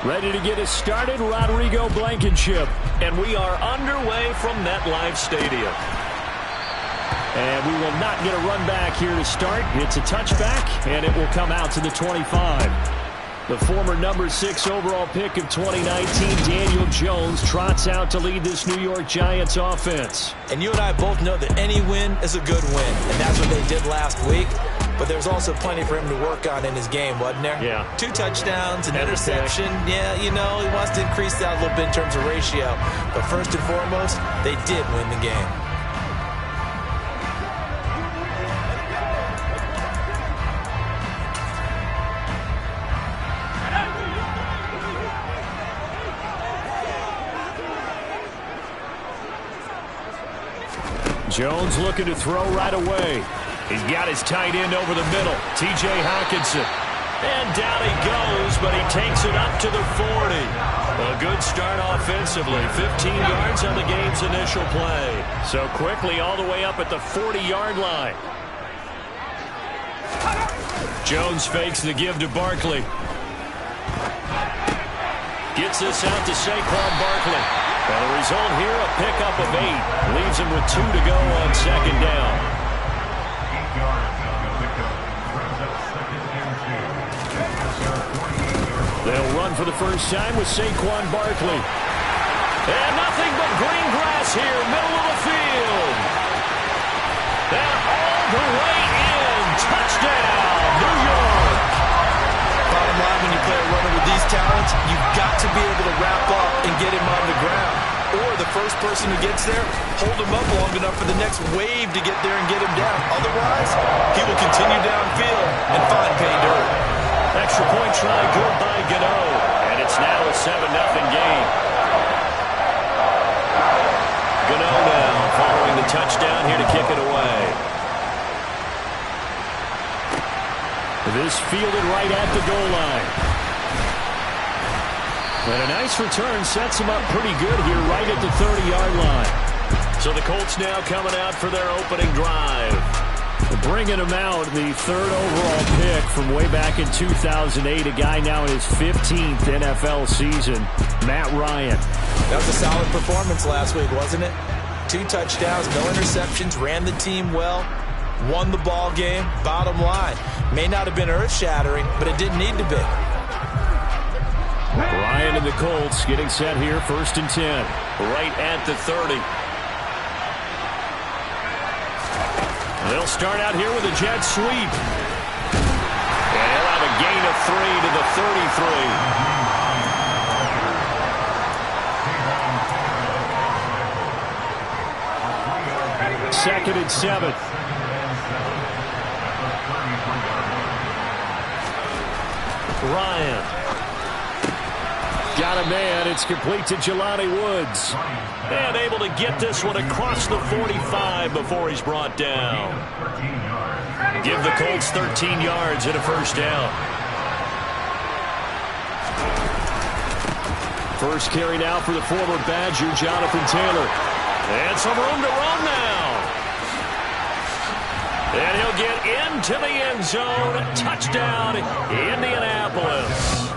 Ready to get us started, Rodrigo Blankenship. And we are underway from MetLife Stadium. And we will not get a run back here to start. It's a touchback, and it will come out to the 25. The former number 6 overall pick of 2019, Daniel Jones, trots out to lead this New York Giants offense. And you and I both know that any win is a good win, and that's what they did last week. But there's also plenty for him to work on in his game, wasn't there? Yeah. 2 touchdowns, an interception. Yeah, you know, he wants to increase that a little bit in terms of ratio. But first and foremost, they did win the game. Jones looking to throw right away. He's got his tight end over the middle, T.J. Hockenson. And down he goes, but he takes it up to the 40. A good start offensively. 15 yards on the game's initial play. So quickly all the way up at the 40-yard line. Jones fakes the give to Barkley. Gets this out to Saquon Barkley. And the result here, a pickup of 8. Leaves him with 2 to go on second down. They'll run for the first time with Saquon Barkley. And nothing but green grass here, middle of the field. And all the way in. Touchdown, New York. Bottom line, when you play a runner with these talents, you've got to be able to wrap up and get him on the ground. Or the first person who gets there, hold him up long enough for the next wave to get there and get him down. Otherwise, he will continue downfield and find pay dirt. Extra point try, good by Kttn. And it's now a 7-0 game. Kttn now following the touchdown here to kick it away. This fielded right at the goal line. And a nice return sets him up pretty good here right at the 30-yard line. So the Colts now coming out for their opening drive. Bringing him out, the 3rd overall pick from way back in 2008. A guy now in his 15th NFL season, Matt Ryan. That was a solid performance last week, wasn't it? 2 touchdowns, no interceptions, ran the team well. Won the ball game. Bottom line, may not have been earth-shattering, but it didn't need to be. Ryan and the Colts getting set here, 1st and 10. Right at the 30. They'll start out here with a jet sweep. And he'll have a gain of 3 to the 33. 2nd and 7. Ryan. Got a man. It's complete to Jelani Woods. And able to get this one across the 45 before he's brought down. Give the Colts 13 yards and a first down. First carry now for the former Badger, Jonathan Taylor. And some room to run now. And he'll get into the end zone. Touchdown, Indianapolis.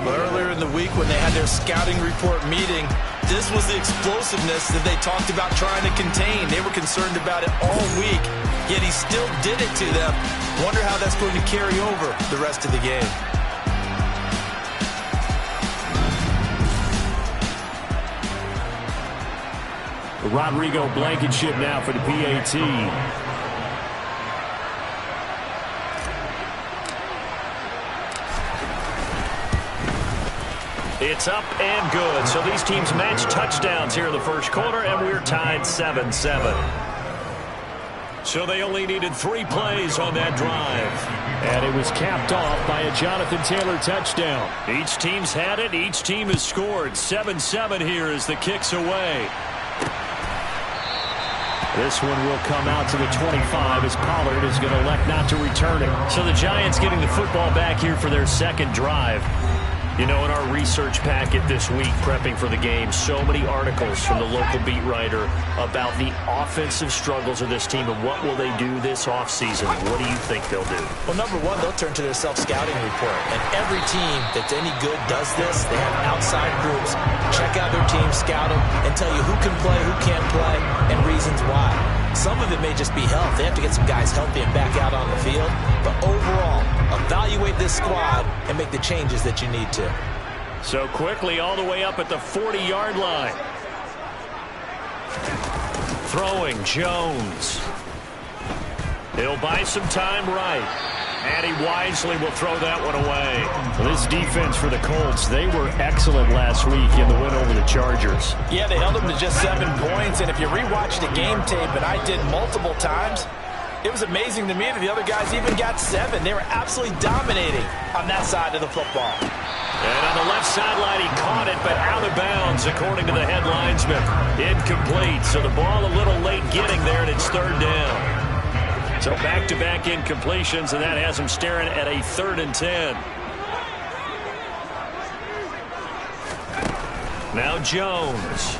Earlier in the week when they had their scouting report meeting, this was the explosiveness that they talked about trying to contain. They were concerned about it all week, yet he still did it to them. Wonder how that's going to carry over the rest of the game. Rodrigo Blankenship now for the PAT. It's up and good. So these teams match touchdowns here in the first quarter, and we're tied 7-7. So they only needed 3 plays on that drive. And it was capped off by a Jonathan Taylor touchdown. Each team's had it. Each team has scored. 7-7 here as the kick's away. This one will come out to the 25 as Pollard is going to elect not to return it. So the Giants getting the football back here for their 2nd drive. You know, in our research packet this week, prepping for the game, so many articles from the local beat writer about the offensive struggles of this team and what will they do this offseason. What do you think they'll do? Well, number one, they'll turn to their self-scouting report. And every team that's any good does this. They have outside groups. Check out their team, scout them, and tell you who can play, who can't play, and reasons why. Some of it may just be health. They have to get some guys healthy and back out on the field. But overall, evaluate this squad and make the changes that you need to. So quickly all the way up at the 40-yard line. Throwing Jones. He'll buy some time right. And he wisely will throw that one away. Well, this defense for the Colts, they were excellent last week in the win over the Chargers. Yeah, they held them to just 7 points. And if you rewatch the game tape, and I did multiple times, it was amazing to me that the other guys even got 7. They were absolutely dominating on that side of the football. And on the left sideline, he caught it, but out of bounds, according to the head linesman. Incomplete, so the ball a little late getting there, and it's 3rd down. So back-to-back incompletions, and that has him staring at a 3rd and 10. Now Jones.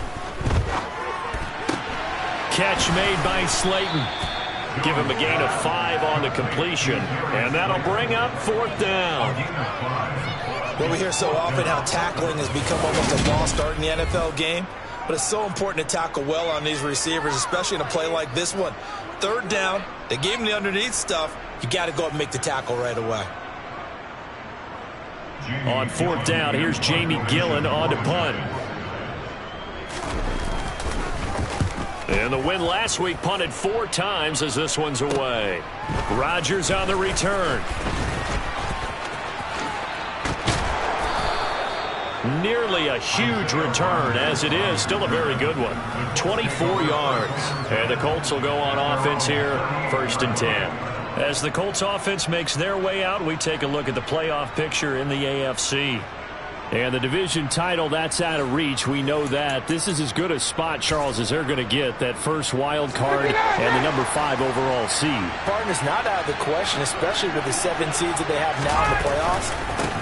Catch made by Slayton. Give him a gain of 5 on the completion, and that'll bring up 4th down. Well, we hear so often how tackling has become almost a lost art in the NFL game, but it's so important to tackle well on these receivers, especially in a play like this one. 3rd down, they gave him the underneath stuff. You got to go up and make the tackle right away. On 4th down, here's Jamie Gillen on to punt. And the win last week punted 4 times as this one's away. Rodgers on the return. Nearly a huge return, as it is still a very good one. 24 yards. And the Colts will go on offense here, 1st and 10. As the Colts offense makes their way out, we take a look at the playoff picture in the AFC. And the division title, that's out of reach. We know that. This is as good a spot, Charles, as they're going to get. That first wild card and the number 5 overall seed. Partner's not out of the question, especially with the 7 seeds that they have now in the playoffs.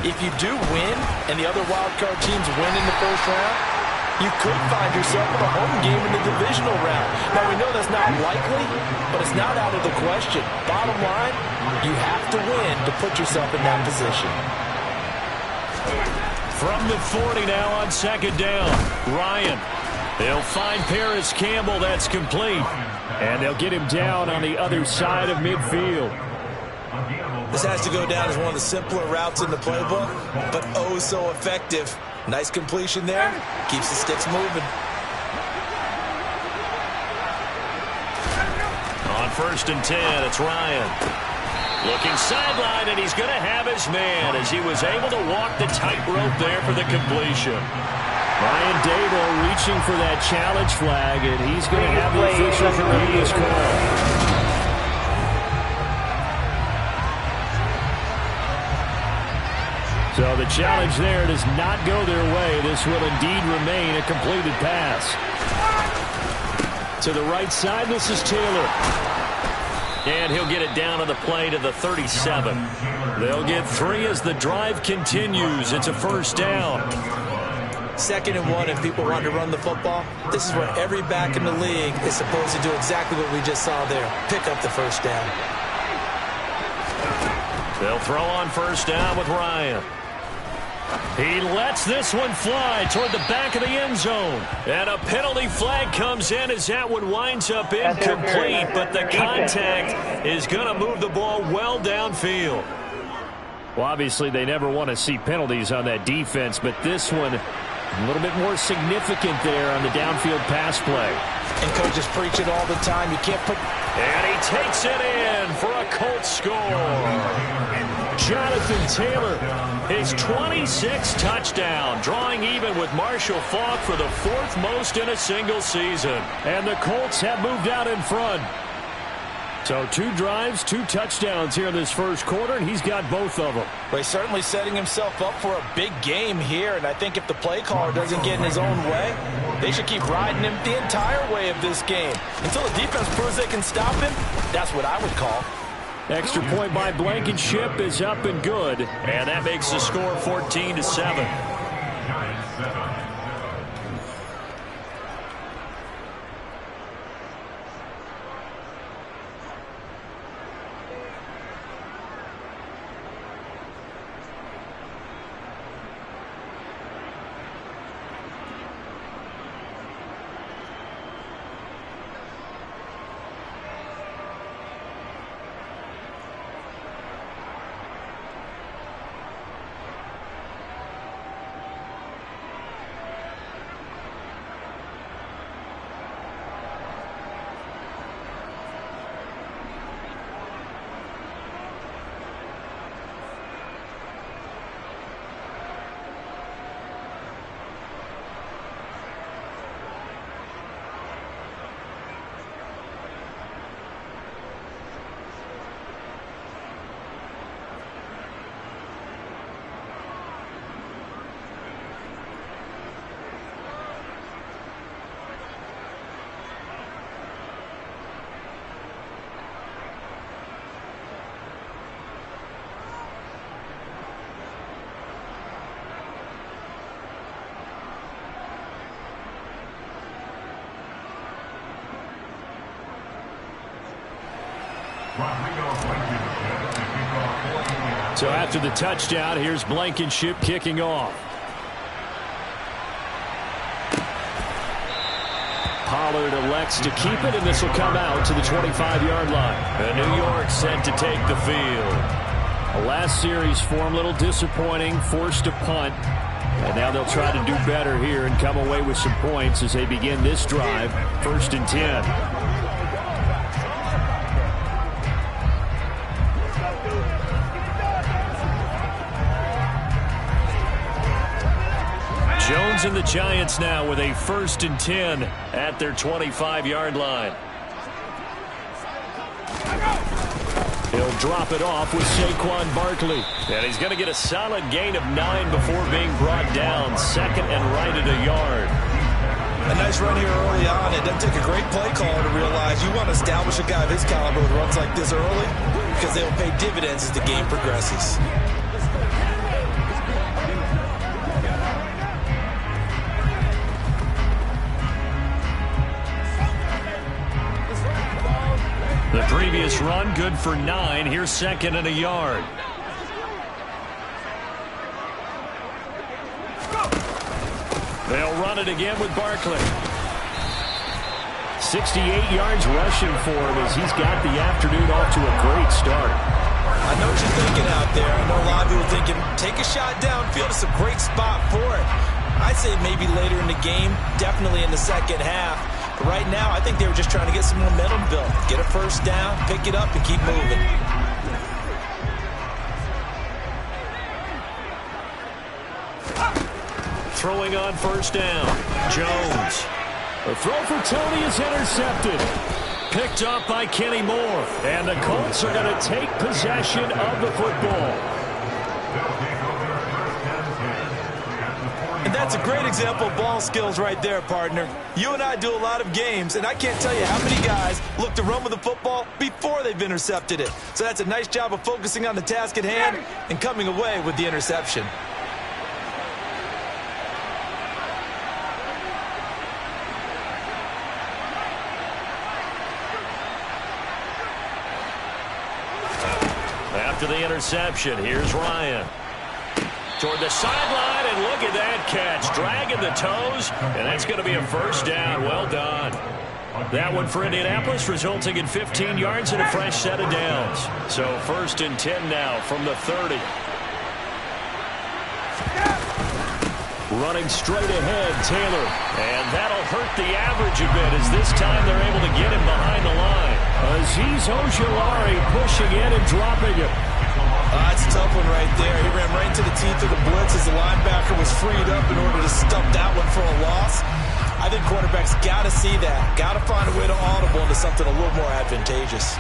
If you do win and the other wild card teams win in the first round, you could find yourself with a home game in the divisional round. Now, we know that's not likely, but it's not out of the question. Bottom line, you have to win to put yourself in that position. From the 40 now on 2nd down. Ryan. They'll find Paris Campbell. That's complete. And they'll get him down on the other side of midfield. This has to go down as one of the simpler routes in the playbook, but oh so effective. Nice completion there. Keeps the sticks moving. On 1st and 10, it's Ryan. Looking sideline, and he's going to have his man as he was able to walk the tightrope there for the completion. Brian Dable reaching for that challenge flag, and he's going to have the officials review this call. So the challenge there does not go their way. This will indeed remain a completed pass. To the right side, this is Taylor. And he'll get it down on the play to the 37. They'll get 3 as the drive continues. It's a 1st down. 2nd and 1, if people want to run the football, this is where every back in the league is supposed to do exactly what we just saw there. Pick up the 1st down. They'll throw on 1st down with Ryan. He lets this one fly toward the back of the end zone. And a penalty flag comes in as that one winds up incomplete. But the contact is going to move the ball well downfield. Well, obviously, they never want to see penalties on that defense. But this one, a little bit more significant there on the downfield pass play. And coaches preach it all the time. You can't put... And he takes it in for a Colts score. Jonathan Taylor, his 26th touchdown, drawing even with Marshall Faulk for the 4th most in a single season. And the Colts have moved out in front. So 2 drives, 2 touchdowns here in this first quarter, and he's got both of them. Well, he's certainly setting himself up for a big game here, and I think if the play caller doesn't get in his own way, they should keep riding him the entire way of this game. Until the defense proves they can stop him, that's what I would call. Extra point by Blankenship is up and good. And that makes the score 14-7. So after the touchdown, here's Blankenship kicking off. Pollard elects to keep it, and this will come out to the 25-yard line. And New York set to take the field. The last series form a little disappointing, forced a punt. And now they'll try to do better here and come away with some points as they begin this drive, 1st and 10. Jones and the Giants now with a 1st and 10 at their 25-yard line. He'll drop it off with Saquon Barkley. And he's going to get a solid gain of 9 before being brought down. 2nd and right at a yard. A nice run here early on. It doesn't take a great play caller to realize you want to establish a guy of his caliber with runs like this early because they will pay dividends as the game progresses. The previous run, good for 9. Here's 2nd and a yard. They'll run it again with Barkley. 68 yards rushing for him as he's got the afternoon off to a great start. I know what you're thinking out there. I know a lot of people thinking, take a shot downfield. It's a great spot for it. I'd say maybe later in the game, definitely in the second half. But right now, I think they were just trying to get some momentum built. Get a first down, pick it up, and keep moving. Throwing on 1st down. Jones. The throw for Tony is intercepted. Picked up by Kenny Moore. And the Colts are going to take possession of the football. And that's a great example of ball skills right there, partner. You and I do a lot of games, and I can't tell you how many guys look to run with the football before they've intercepted it. So that's a nice job of focusing on the task at hand and coming away with the interception. After the interception, here's Ryan. Toward the sideline, and look at that catch. Dragging the toes, and that's going to be a 1st down. Well done. That one for Indianapolis, resulting in 15 yards and a fresh set of downs. So 1st and 10 now from the 30. Running straight ahead, Taylor. And that'll hurt the average a bit as this time they're able to get him behind the line. Azeez Ojulari pushing in and dropping it. That's a tough one right there. He ran right into the teeth of the blitz as the linebacker was freed up in order to stop that one for a loss. I think quarterbacks got to see that. Got to find a way to audible into something a little more advantageous.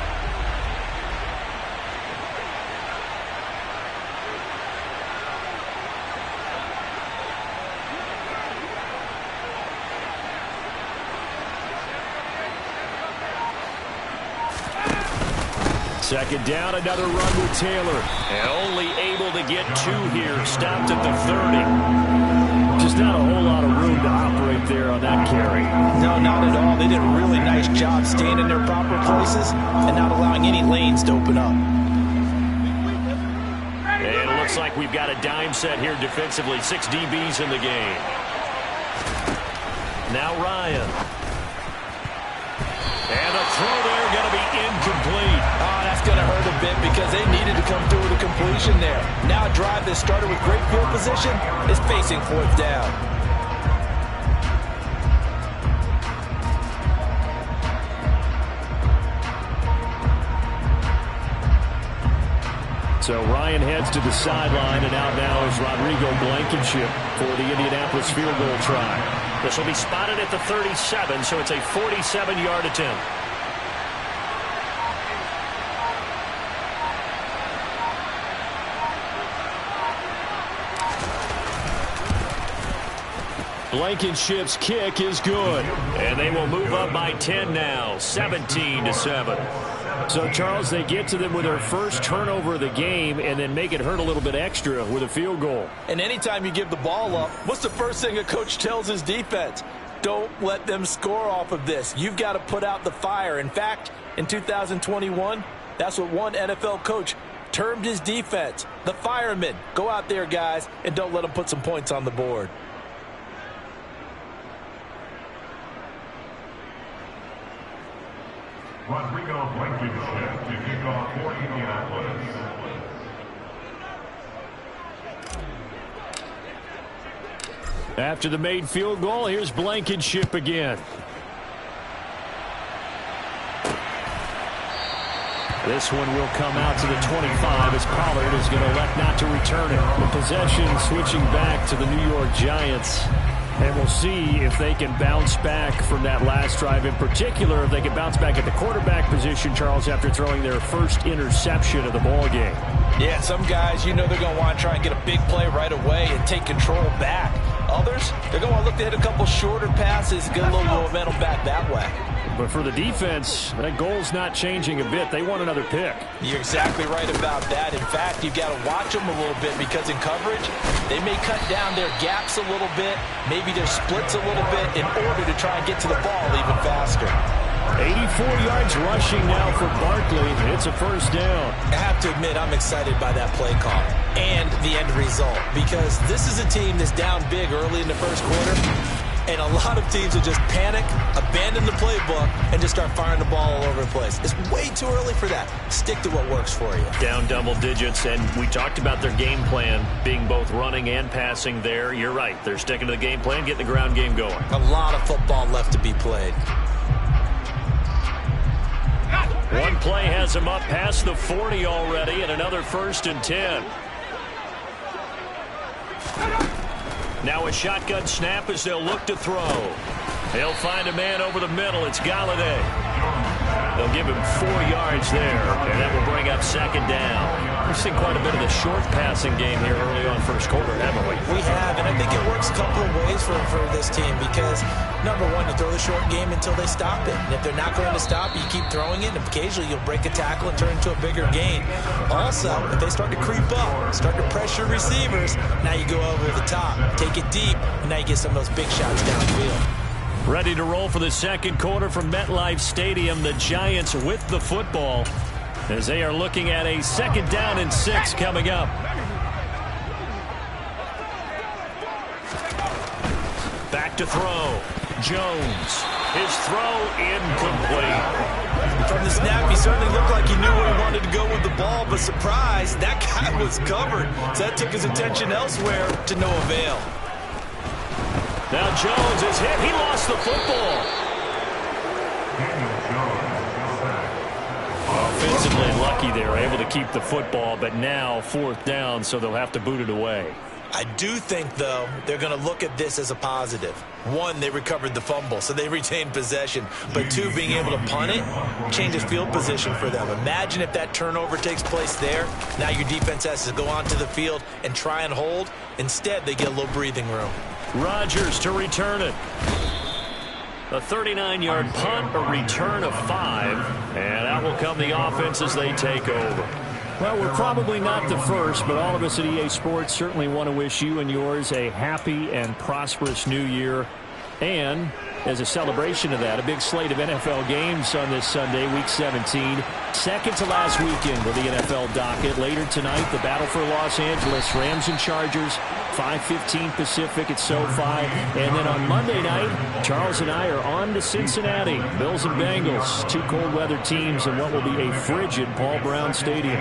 Second down, another run with Taylor. And only able to get 2 here. Stopped at the 30. Just not a whole lot of room to operate there on that carry. No, not at all. They did a really nice job staying in their proper places and not allowing any lanes to open up. And it looks like we've got a dime set here defensively. 6 DBs in the game. Now Ryan. And the throw there going to be incomplete. Oh, that's going to hurt a bit because they needed to come through with a completion there. Now a drive that started with great field position is facing 4th down. So Ryan heads to the sideline, and out now is Rodrigo Blankenship for the Indianapolis field goal try. This will be spotted at the 37, so it's a 47-yard attempt. Blankenship's kick is good. And they will move up by 10 now, 17-7. So, Charles, they get to them with their first turnover of the game and then make it hurt a little bit extra with a field goal. And anytime you give the ball up, what's the first thing a coach tells his defense? Don't let them score off of this. You've got to put out the fire. In fact, in 2021, that's what one NFL coach termed his defense. The firemen. Go out there, guys, and don't let them put some points on the board. Rodrigo Blankenship to kick off for Indianapolis. After the made field goal, here's Blankenship again. This one will come out to the 25 as Pollard is going to elect not to return it. The possession switching back to the New York Giants. And we'll see if they can bounce back from that last drive. In particular, if they can bounce back at the quarterback position, Charles, after throwing their first interception of the ball game. Yeah, some guys, you know they're going to want to try and get a big play right away and take control back. Others, they're going to want to look to hit a couple shorter passes, get a little momentum back that way. But for the defense, that goal's not changing a bit. They want another pick. You're exactly right about that. In fact, you've got to watch them a little bit because in coverage, they may cut down their gaps a little bit, maybe their splits a little bit in order to try and get to the ball even faster. 84 yards rushing now for Barkley. It's a first down. I have to admit, I'm excited by that play call and the end result because this is a team that's down big early in the first quarter. And a lot of teams will just panic, abandon the playbook, and just start firing the ball all over the place. It's way too early for that. Stick to what works for you. Down double digits, and we talked about their game plan being both running and passing there. You're right. They're sticking to the game plan, getting the ground game going. A lot of football left to be played. One play has them up past the 40 already, and another 1st and 10. Now a shotgun snap as they'll look to throw. They'll find a man over the middle. It's Galladay. They'll give him 4 yards there, and that will bring up 2nd down. We've seen quite a bit of the short passing game here early on first quarter, haven't we? We have, and I think it works a couple of ways for this team because, number one, you throw the short game until they stop it. And if they're not going to stop it, you keep throwing it, and occasionally you'll break a tackle and turn it into a bigger gain. Also, if they start to creep up, start to pressure receivers, now you go over the top, take it deep, and now you get some of those big shots downfield. Ready to roll for the second quarter from MetLife Stadium. The Giants with the football as they are looking at a 2nd down and 6 coming up. Back to throw. Jones. His throw incomplete. From the snap, he certainly looked like he knew where he wanted to go with the ball, but surprise, that guy was covered. So that took his attention elsewhere to no avail. Now Jones is hit. He lost the football. Offensively lucky they're able to keep the football, but now 4th down, so they'll have to boot it away. I do think, though, they're going to look at this as a positive. One, they recovered the fumble, so they retained possession. But two, being able to punt it changes field position for them. Imagine if that turnover takes place there. Now your defense has to go onto the field and try and hold. Instead, they get a little breathing room. Rodgers to return it. A 39-yard punt, a return of 5, and out will come the offense as they take over. Well, we're probably not the first, but all of us at EA Sports certainly want to wish you and yours a happy and prosperous new year. And as a celebration of that, a big slate of NFL games on this Sunday, Week 17. Second to last weekend with the NFL docket. Later tonight, the battle for Los Angeles, Rams and Chargers, 5:15 Pacific at SoFi. And then on Monday night, Charles and I are on to Cincinnati. Bills and Bengals, two cold weather teams in what will be a frigid Paul Brown Stadium.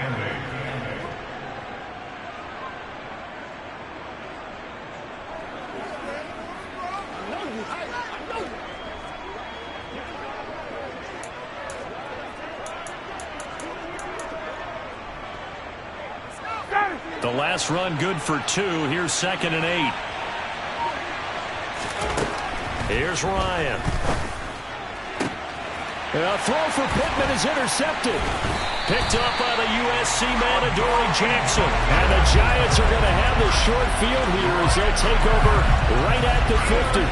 The last run good for 2. Here's 2nd and 8. Here's Ryan. A throw for Pittman is intercepted. Picked up by the USC man, Adoree Jackson. And the Giants are going to have the short field here as they take over right at the 50.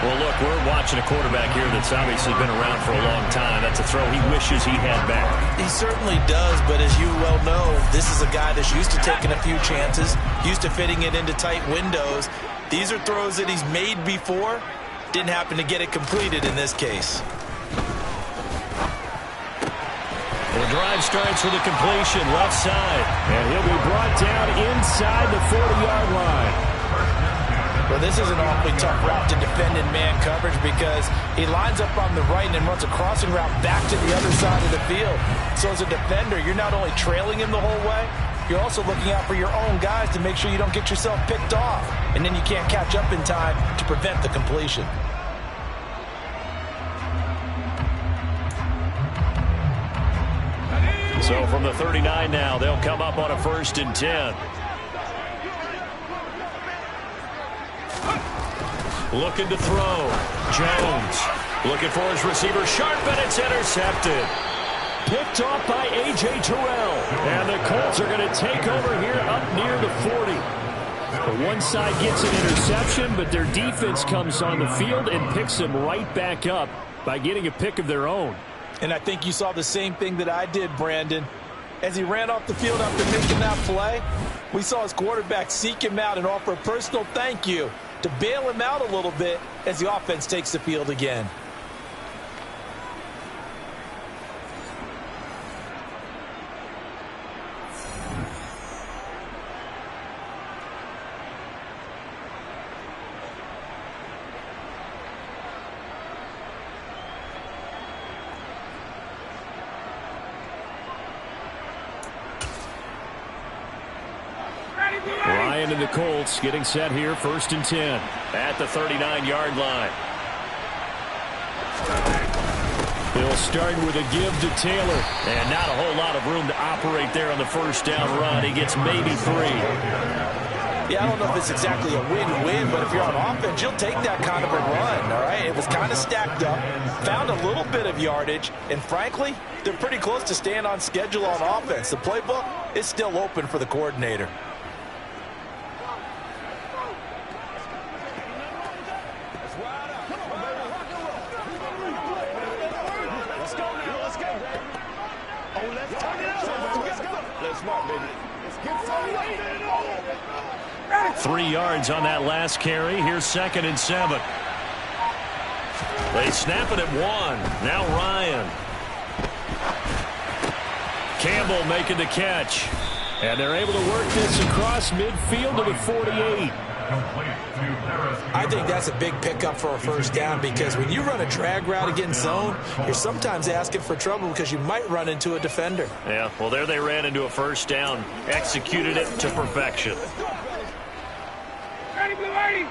Well, look, we're watching a quarterback here that's obviously been around for a long time. That's a throw he wishes he had back. He certainly does, but as you well know, this is a guy that's used to taking a few chances, used to fitting it into tight windows. These are throws that he's made before. Didn't happen to get it completed in this case. The drive starts with a completion, left side. And he'll be brought down inside the 40-yard line. Well, this is an awfully tough route to defend in man coverage because he lines up on the right and then runs a crossing route back to the other side of the field. So as a defender, you're not only trailing him the whole way, you're also looking out for your own guys to make sure you don't get yourself picked off. And then you can't catch up in time to prevent the completion. So from the 39 now, they'll come up on a 1st and 10. Looking to throw. Jones looking for his receiver. Sharp, and it's intercepted. Picked off by A.J. Terrell. And the Colts are going to take over here up near the 40. The one side gets an interception, but their defense comes on the field and picks them right back up by getting a pick of their own. And I think you saw the same thing that I did, Brandon. As he ran off the field after making that play, we saw his quarterback seek him out and offer a personal thank you to bail him out a little bit as the offense takes the field again. Ryan and the Colts getting set here, 1st and 10. At the 39-yard line. They'll start with a give to Taylor. And not a whole lot of room to operate there on the 1st down run. He gets maybe 3. Yeah, I don't know if it's exactly a win-win, but if you're on offense, you'll take that kind of a run, all right? It was kind of stacked up, found a little bit of yardage, and frankly, they're pretty close to staying on schedule on offense. The playbook is still open for the coordinator. Let's 3 yards on that last carry. Here's 2nd and 7. They snap it at 1. Now Ryan. Campbell making the catch. And they're able to work this across midfield to the 48. I think that's a big pickup for a 1st down because when you run a drag route against zone, you're sometimes asking for trouble because you might run into a defender. Yeah, well, there they ran into a 1st down. Executed it to perfection. Ready, blue, ready.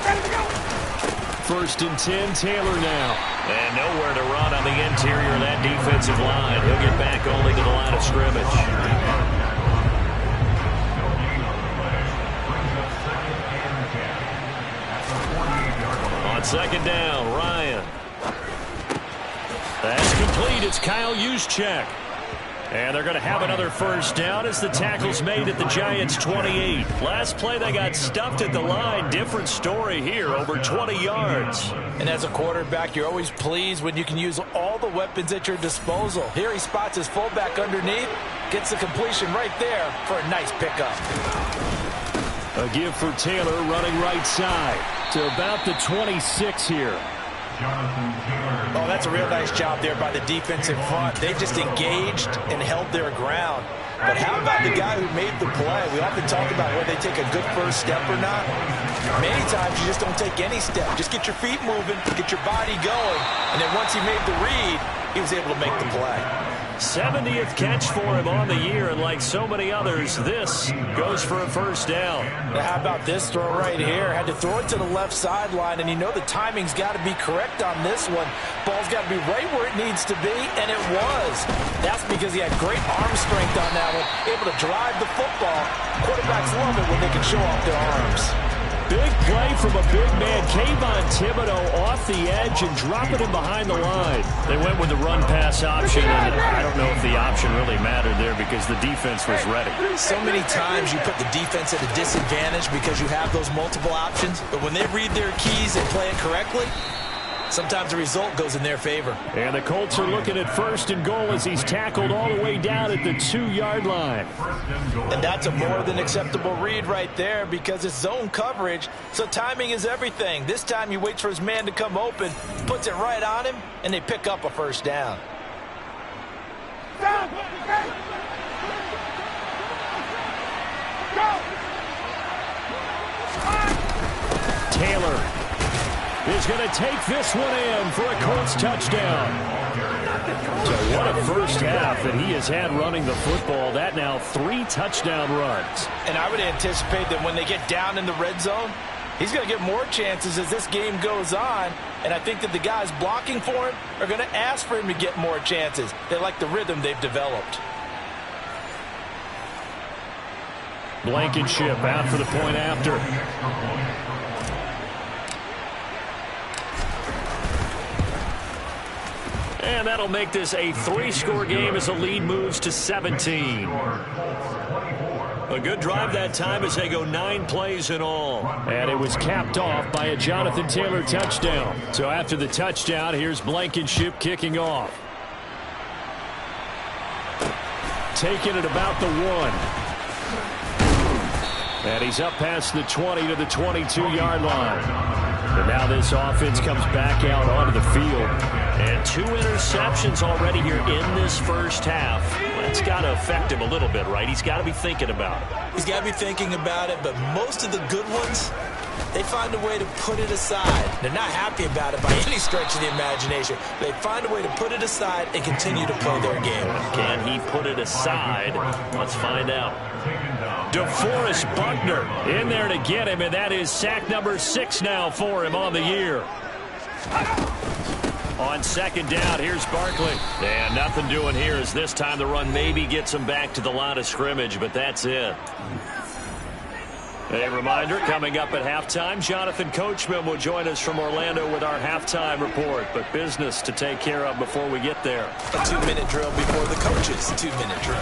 Ready to go. 1st and 10, Taylor now. And nowhere to run on the interior of that defensive line. He'll get back only to the line of scrimmage. On 2nd down, Ryan. That's complete. It's Kyle Juszczyk. And they're going to have another first down as the tackle's made at the Giants' 28. Last play, they got stuffed at the line. Different story here, over 20 yards. And as a quarterback, you're always pleased when you can use all the weapons at your disposal. Here he spots his fullback underneath, gets the completion right there for a nice pickup. A give for Taylor running right side to about the 26 here. Oh, that's a real nice job there by the defensive front. They just engaged and held their ground. But how about the guy who made the play? We often talk about whether they take a good first step or not. Many times you just don't take any step. Just get your feet moving, get your body going. And then once he made the read, he was able to make the play. 70th catch for him on the year, and like so many others, this goes for a first down. Now how about this throw right here? Had to throw it to the left sideline, and you know the timing's got to be correct on this one. Ball's got to be right where it needs to be, and it was. That's because he had great arm strength on that one, able to drive the football. Quarterbacks love it when they can show off their arms. Big play from a big man. Thibodeaux off the edge and dropping him behind the line. They went with the run-pass option, and I don't know if the option really mattered there because the defense was ready. So many times you put the defense at a disadvantage because you have those multiple options, but when they read their keys and play it correctly, sometimes the result goes in their favor. And the Colts are looking at first and goal as he's tackled all the way down at the 2-yard line. And that's a more than acceptable read right there because it's zone coverage, so timing is everything. This time he waits for his man to come open, puts it right on him, and they pick up a first down. Taylor is going to take this one in for a Colts touchdown. So what a first half that he has had running the football. That now 3 touchdown runs. And I would anticipate that when they get down in the red zone, he's going to get more chances as this game goes on. And I think that the guys blocking for him are going to ask for him to get more chances. They like the rhythm they've developed. Blankenship out for the point after. And that'll make this a 3-score game as the lead moves to 17. A good drive that time as they go 9 plays in all. And it was capped off by a Jonathan Taylor touchdown. So after the touchdown, here's Blankenship kicking off. Taking it about the 1. And he's up past the 20 to the 22-yard line. And now this offense comes back out onto the field. And 2 interceptions already here in this first half. That's got to affect him a little bit, right? He's got to be thinking about it. He's got to be thinking about it, but most of the good ones, they find a way to put it aside. They're not happy about it by any stretch of the imagination. They find a way to put it aside and continue to play their game. Can he put it aside? Let's find out. DeForest Buckner in there to get him, and that is sack number 6 now for him on the year. On second down, here's Barkley. And nothing doing here as this time the run maybe gets him back to the line of scrimmage, but that's it. A reminder, coming up at halftime, Jonathan Coachman will join us from Orlando with our halftime report, but business to take care of before we get there. A 2-minute drill before the coach's 2-minute drill.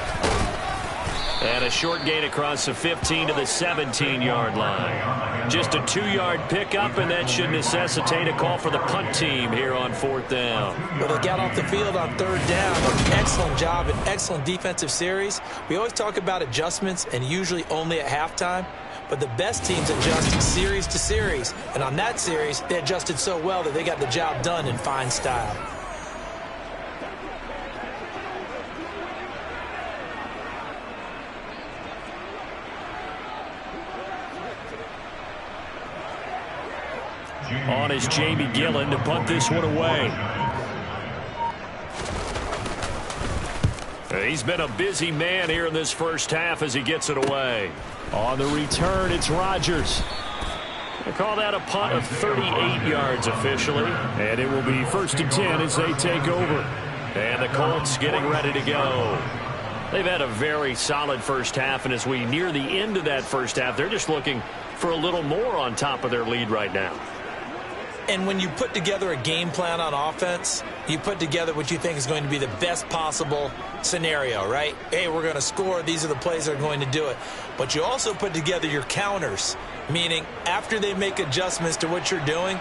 And a short gain across the 15 to the 17-yard line. Just a 2-yard pickup, and that should necessitate a call for the punt team here on 4th down. Well, they got off the field on 3rd down. An excellent job, an excellent defensive series. We always talk about adjustments, and usually only at halftime. But the best teams adjust series to series. And on that series, they adjusted so well that they got the job done in fine style. On is Jamie Gillen to punt this one away. He's been a busy man here in this first half as he gets it away. On the return, it's Rodgers. They call that a punt of 38 yards officially. And it will be 1st and 10 as they take over. And the Colts getting ready to go. They've had a very solid first half, and as we near the end of that first half, they're just looking for a little more on top of their lead right now. And when you put together a game plan on offense, you put together what you think is going to be the best possible scenario, right? Hey, we're going to score. These are the plays that are going to do it. But you also put together your counters, meaning after they make adjustments to what you're doing,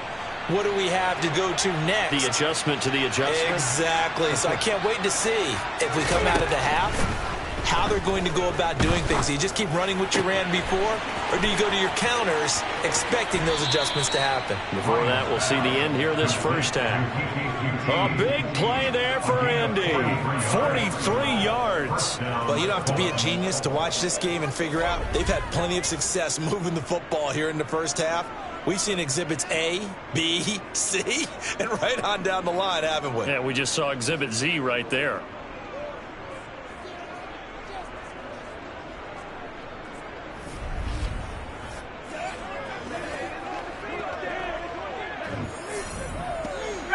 what do we have to go to next? The adjustment to the adjustment? Exactly. So I can't wait to see if we come out of the half, how they're going to go about doing things. Do you just keep running what you ran before, or do you go to your counters expecting those adjustments to happen? Before that, we'll see the end here this first half. A big play there for Indy. 43 yards. Well, you don't have to be a genius to watch this game and figure out they've had plenty of success moving the football here in the first half. We've seen exhibits A, B, C, and right on down the line, haven't we? Yeah, we just saw exhibit Z right there.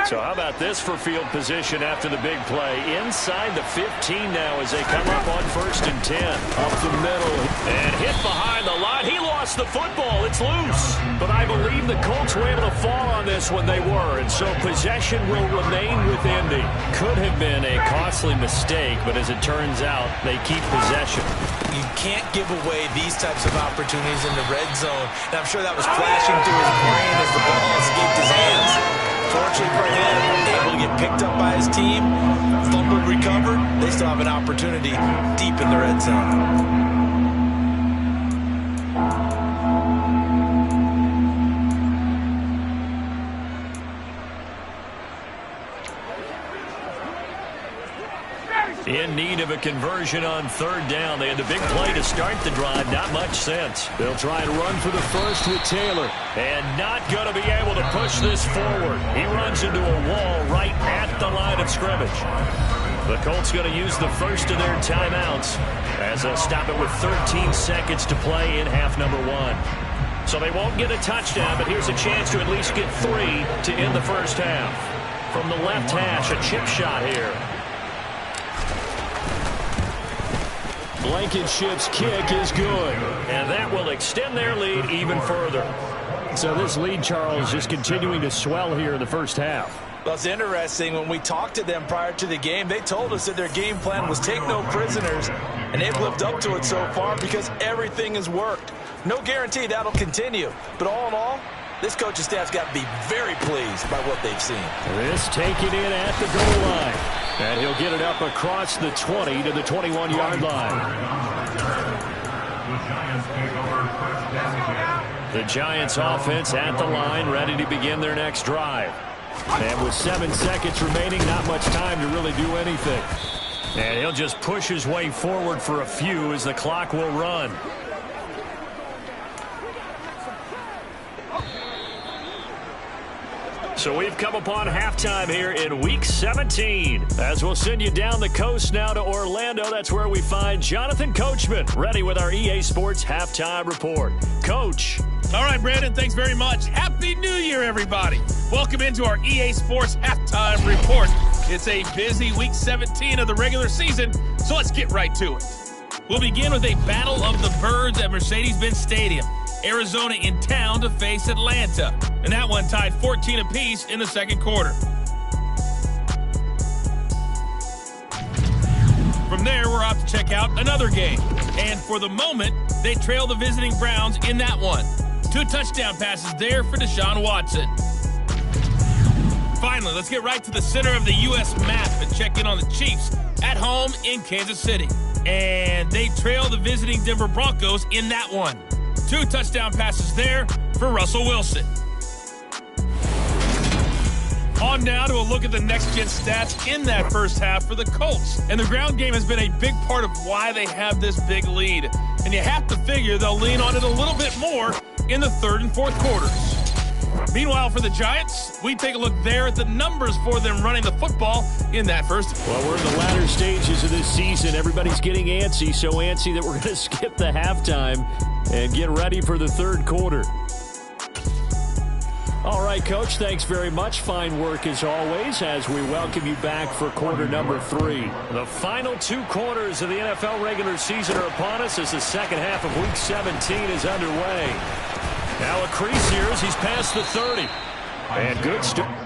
So how about this for field position after the big play? Inside the 15 now as they come up on 1st and 10. Up the middle. And hit behind the line. He lost the football. It's loose. But I believe the Colts were able to fall on this when they were. And so possession will remain with Indy. Could have been a costly mistake, but as it turns out, they keep possession. You can't give away these types of opportunities in the red zone. And I'm sure that was flashing through his brain as the ball escaped his hands. Fortunately for him, able to get picked up by his team, fumbled, recovered. They still have an opportunity deep in the red zone. In need of a conversion on 3rd down. They had the big play to start the drive. Not much sense. They'll try and run for the first with Taylor. And not going to be able to push this forward. He runs into a wall right at the line of scrimmage. The Colts going to use the first of their timeouts as they'll stop it with 13 seconds to play in half number 1. So they won't get a touchdown, but here's a chance to at least get 3 to end the first half. From the left hash, a chip shot here. Blankenship's kick is good. And that will extend their lead even further. So this lead, Charles, is continuing to swell here in the first half. Well, it's interesting. When we talked to them prior to the game, they told us that their game plan was take no prisoners, and they've lived up to it so far because everything has worked. No guarantee that'll continue. But all in all, this coaching staff's got to be very pleased by what they've seen. This taken in at the goal line. And he'll get it up across the 20 to the 21-yard line. The Giants offense at the line, ready to begin their next drive. And with 7 seconds remaining, not much time to really do anything. And he'll just push his way forward for a few as the clock will run. So we've come upon halftime here in Week 17. As we'll send you down the coast now to Orlando, that's where we find Jonathan Coachman, ready with our EA Sports Halftime Report. Coach. All right, Brandon, thanks very much. Happy New Year, everybody. Welcome into our EA Sports Halftime Report. It's a busy Week 17 of the regular season, so let's get right to it. We'll begin with a battle of the birds at Mercedes-Benz Stadium. Arizona in town to face Atlanta. And that one tied 14 apiece in the second quarter. From there, we're off to check out another game. And for the moment, they trail the visiting Browns in that one. 2 touchdown passes there for Deshaun Watson. Finally, let's get right to the center of the U.S. map and check in on the Chiefs at home in Kansas City. And they trail the visiting Denver Broncos in that one. 2 touchdown passes there for Russell Wilson. On now to a look at the next-gen stats in that first half for the Colts. And the ground game has been a big part of why they have this big lead. And you have to figure they'll lean on it a little bit more in the 3rd and 4th quarters. Meanwhile, for the Giants, we take a look there at the numbers for them running the football in that first. Well, we're in the latter stages of this season. Everybody's getting antsy, so antsy that we're going to skip the halftime and get ready for the 3rd quarter. All right, Coach, thanks very much. Fine work as always as we welcome you back for quarter number 3. The final 2 quarters of the NFL regular season are upon us as the second half of Week 17 is underway. Now a crease here as he's past the 30. And good start.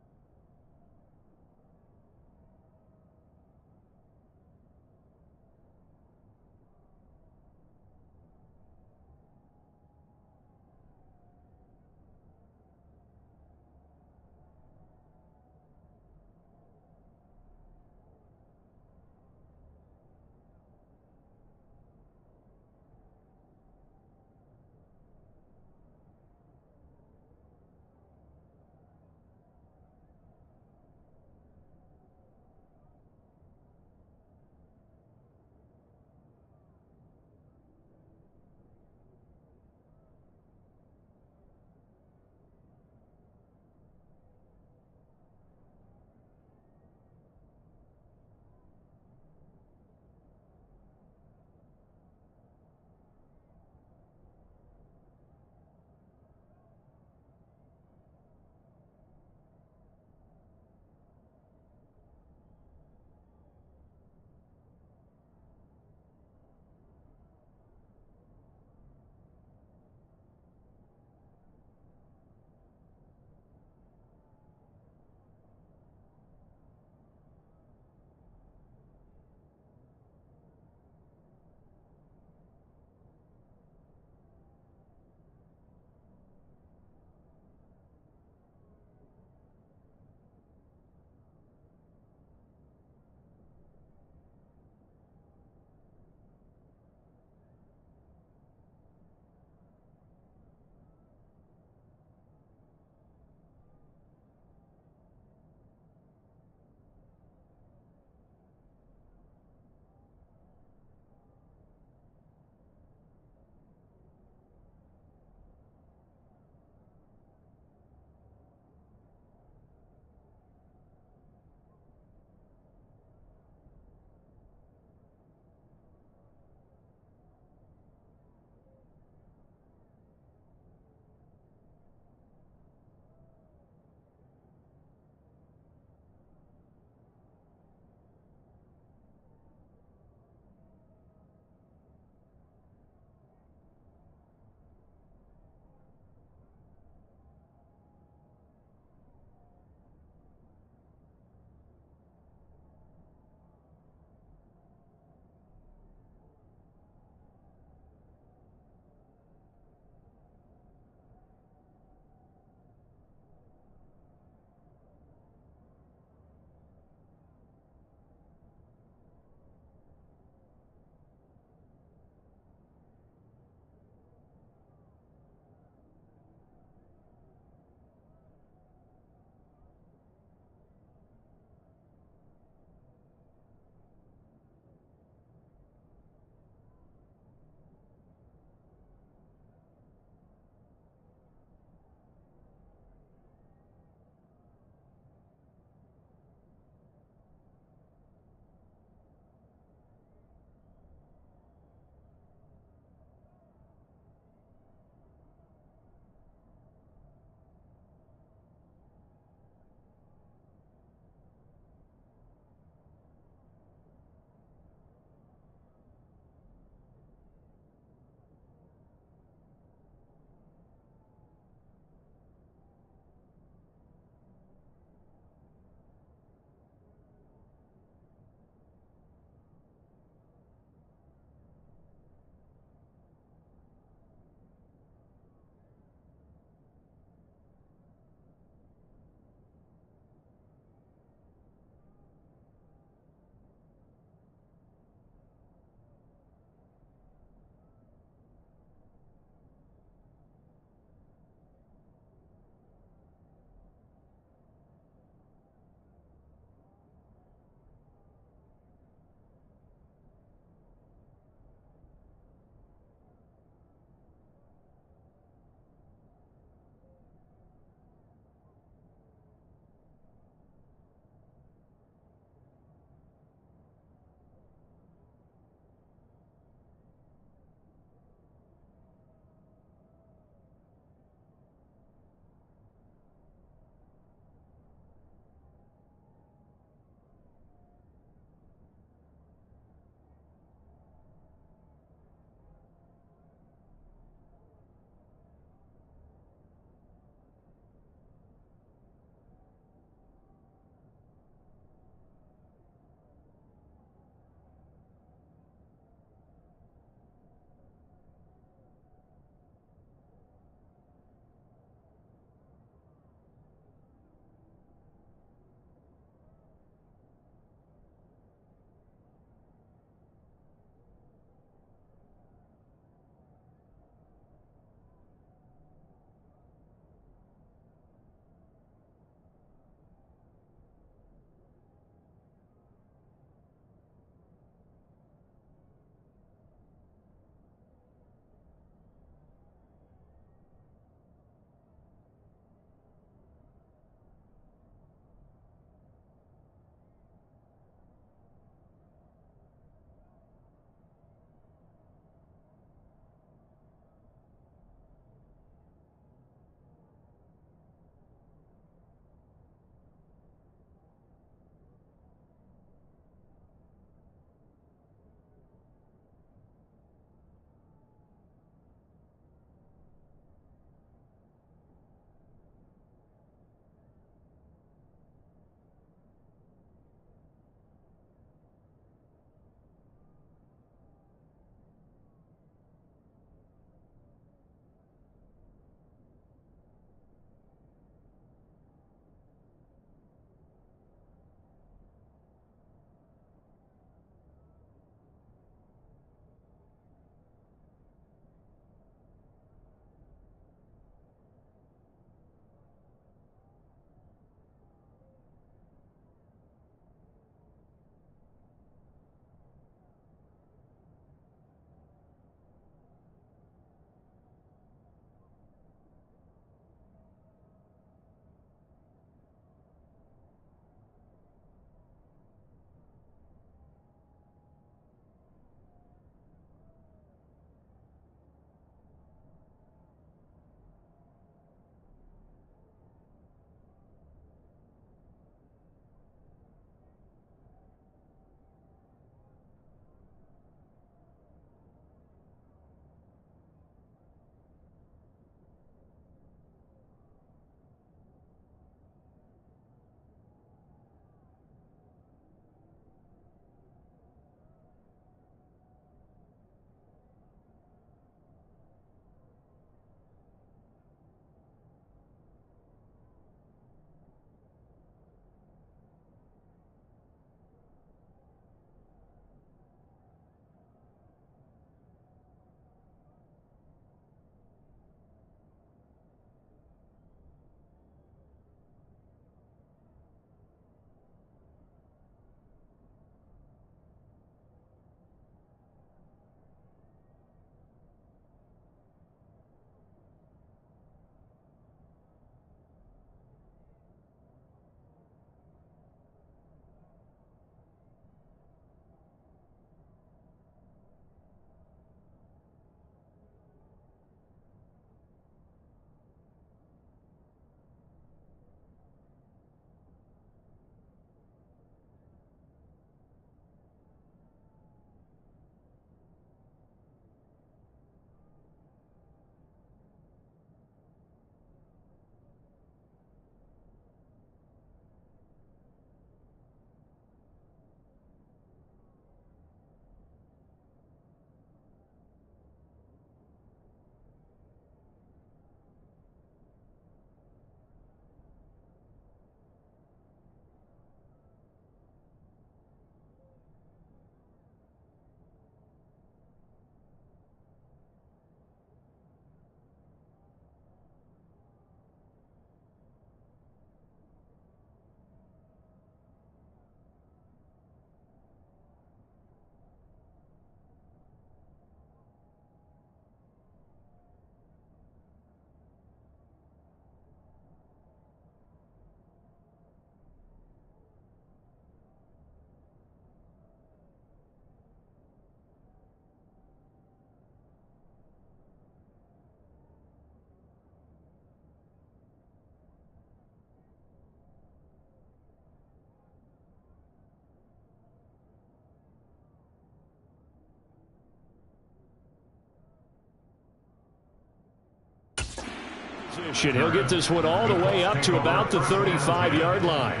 He'll get this one all the way up to about the 35-yard line.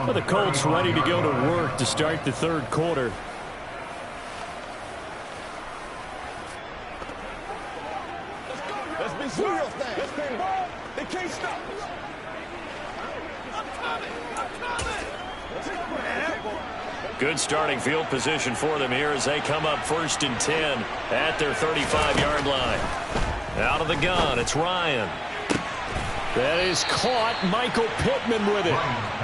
Well, the Colts ready to go to work to start the third quarter. Let's be serious now. Let's play ball. They can't stop us. Good starting field position for them here as they come up 1st and 10 at their 35-yard line. Out of the gun, it's Ryan. That is caught. Michael Pittman with it.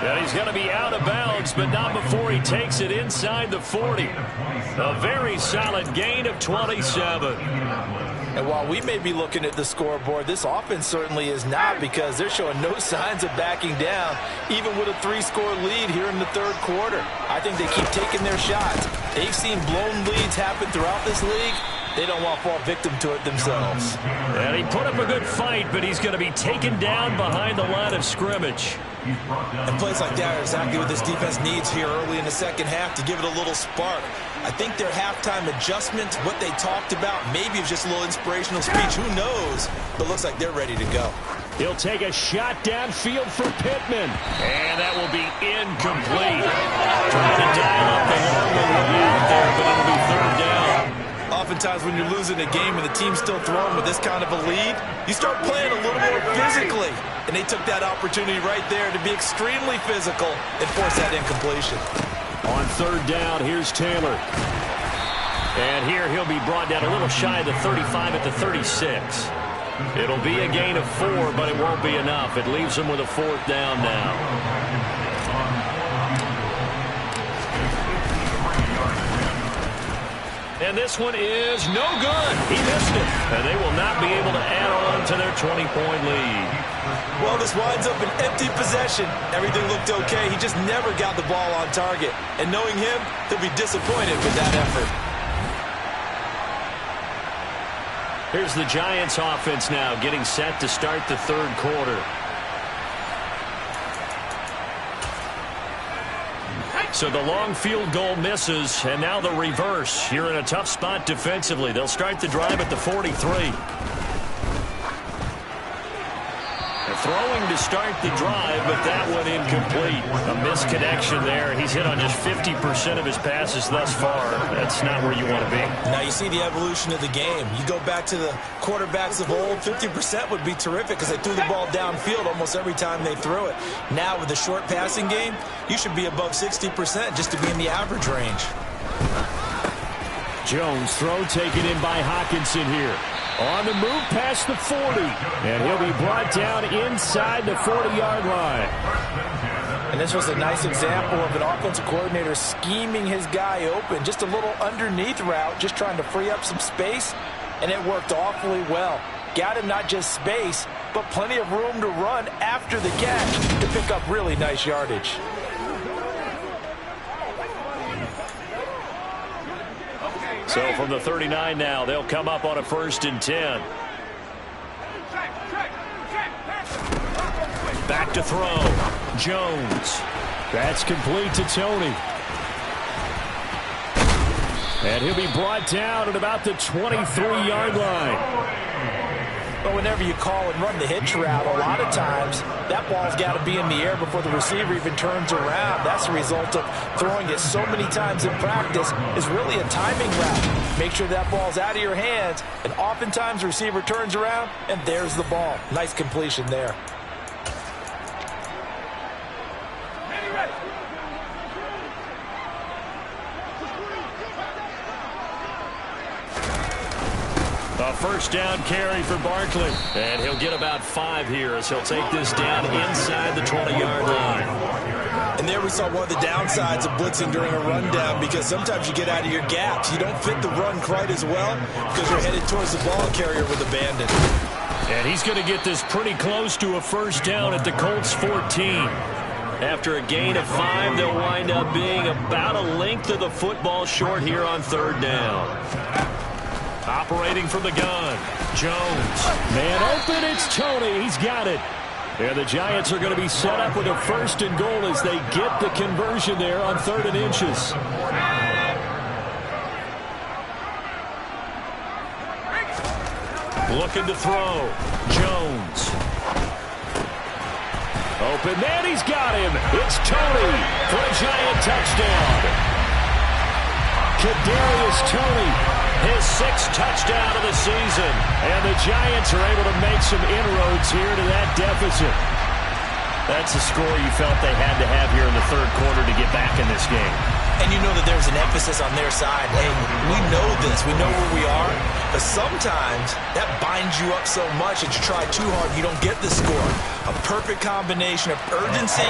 And he's going to be out of bounds, but not before he takes it inside the 40. A very solid gain of 27. And while we may be looking at the scoreboard, this offense certainly is not, because they're showing no signs of backing down, even with a 3-score lead here in the third quarter. I think they keep taking their shots. They've seen blown leads happen throughout this league. They don't want to fall victim to it themselves. And he put up a good fight, but he's going to be taken down behind the line of scrimmage. And plays like that are exactly what this defense needs here early in the second half to give it a little spark. I think their halftime adjustment, what they talked about, maybe it's just a little inspirational speech. Who knows? But looks like they're ready to go. He'll take a shot downfield for Pittman. And that will be incomplete. Trying to dial up the long way out there, but it'll be third down. Oftentimes when you're losing a game and the team's still throwing with this kind of a lead, you start playing a little more physically. And they took that opportunity right there to be extremely physical and force that incompletion. On third down, here's Taylor. And here he'll be brought down a little shy of the 35 at the 36. It'll be a gain of 4, but it won't be enough. It leaves him with a 4th down now. And this one is no good. He missed it. And they will not be able to add on to their 20-point lead. Well, this winds up an empty possession. Everything looked okay. He just never got the ball on target. And knowing him, he'll be disappointed with that effort. Here's the Giants offense now getting set to start the third quarter. So the long field goal misses, and now the reverse. You're in a tough spot defensively. They'll start the drive at the 43. Throwing to start the drive, but that one incomplete. A misconnection there. He's hit on just 50% of his passes thus far. That's not where you want to be. Now you see the evolution of the game. You go back to the quarterbacks of old, 50% would be terrific because they threw the ball downfield almost every time they threw it. Now with the short passing game, you should be above 60% just to be in the average range. Jones throw taken in by Hockenson here. On the move past the 40. And he'll be brought down inside the 40-yard line. And this was a nice example of an offensive coordinator scheming his guy open. Just a little underneath route, just trying to free up some space. And it worked awfully well. Got him not just space, but plenty of room to run after the catch to pick up really nice yardage. So from the 39 now, they'll come up on a 1st and 10. Back to throw. Jones. That's complete to Tony. And he'll be brought down at about the 23-yard line. But whenever you call and run the hitch route, a lot of times that ball's got to be in the air before the receiver even turns around. That's the result of throwing it so many times in practice. Is really a timing route. Make sure that ball's out of your hands, and oftentimes the receiver turns around, and there's the ball. Nice completion there. A 1st down carry for Barkley. And he'll get about 5 here as he'll take this down inside the 20-yard line. And there we saw one of the downsides of blitzing during a rundown, because sometimes you get out of your gaps. You don't fit the run quite as well because you're headed towards the ball carrier with abandon. And he's going to get this pretty close to a 1st down at the Colts 14. After a gain of 5, they'll wind up being about a length of the football short here on 3rd down. Operating from the gun, Jones. Man open, it's Tony. He's got it. And the Giants are going to be set up with a 1st and goal as they get the conversion there on 3rd and inches. Looking to throw. Jones. Open man, he's got him. It's Tony for a Giant touchdown. Kadarius Toney, his 6th touchdown of the season. And the Giants are able to make some inroads here to that deficit. That's a score you felt they had to have here in the third quarter to get back in this game. And you know that there's an emphasis on their side. Hey, we know this. We know where we are. But sometimes that binds you up so much that you try too hard, you don't get the score. A perfect combination of urgency,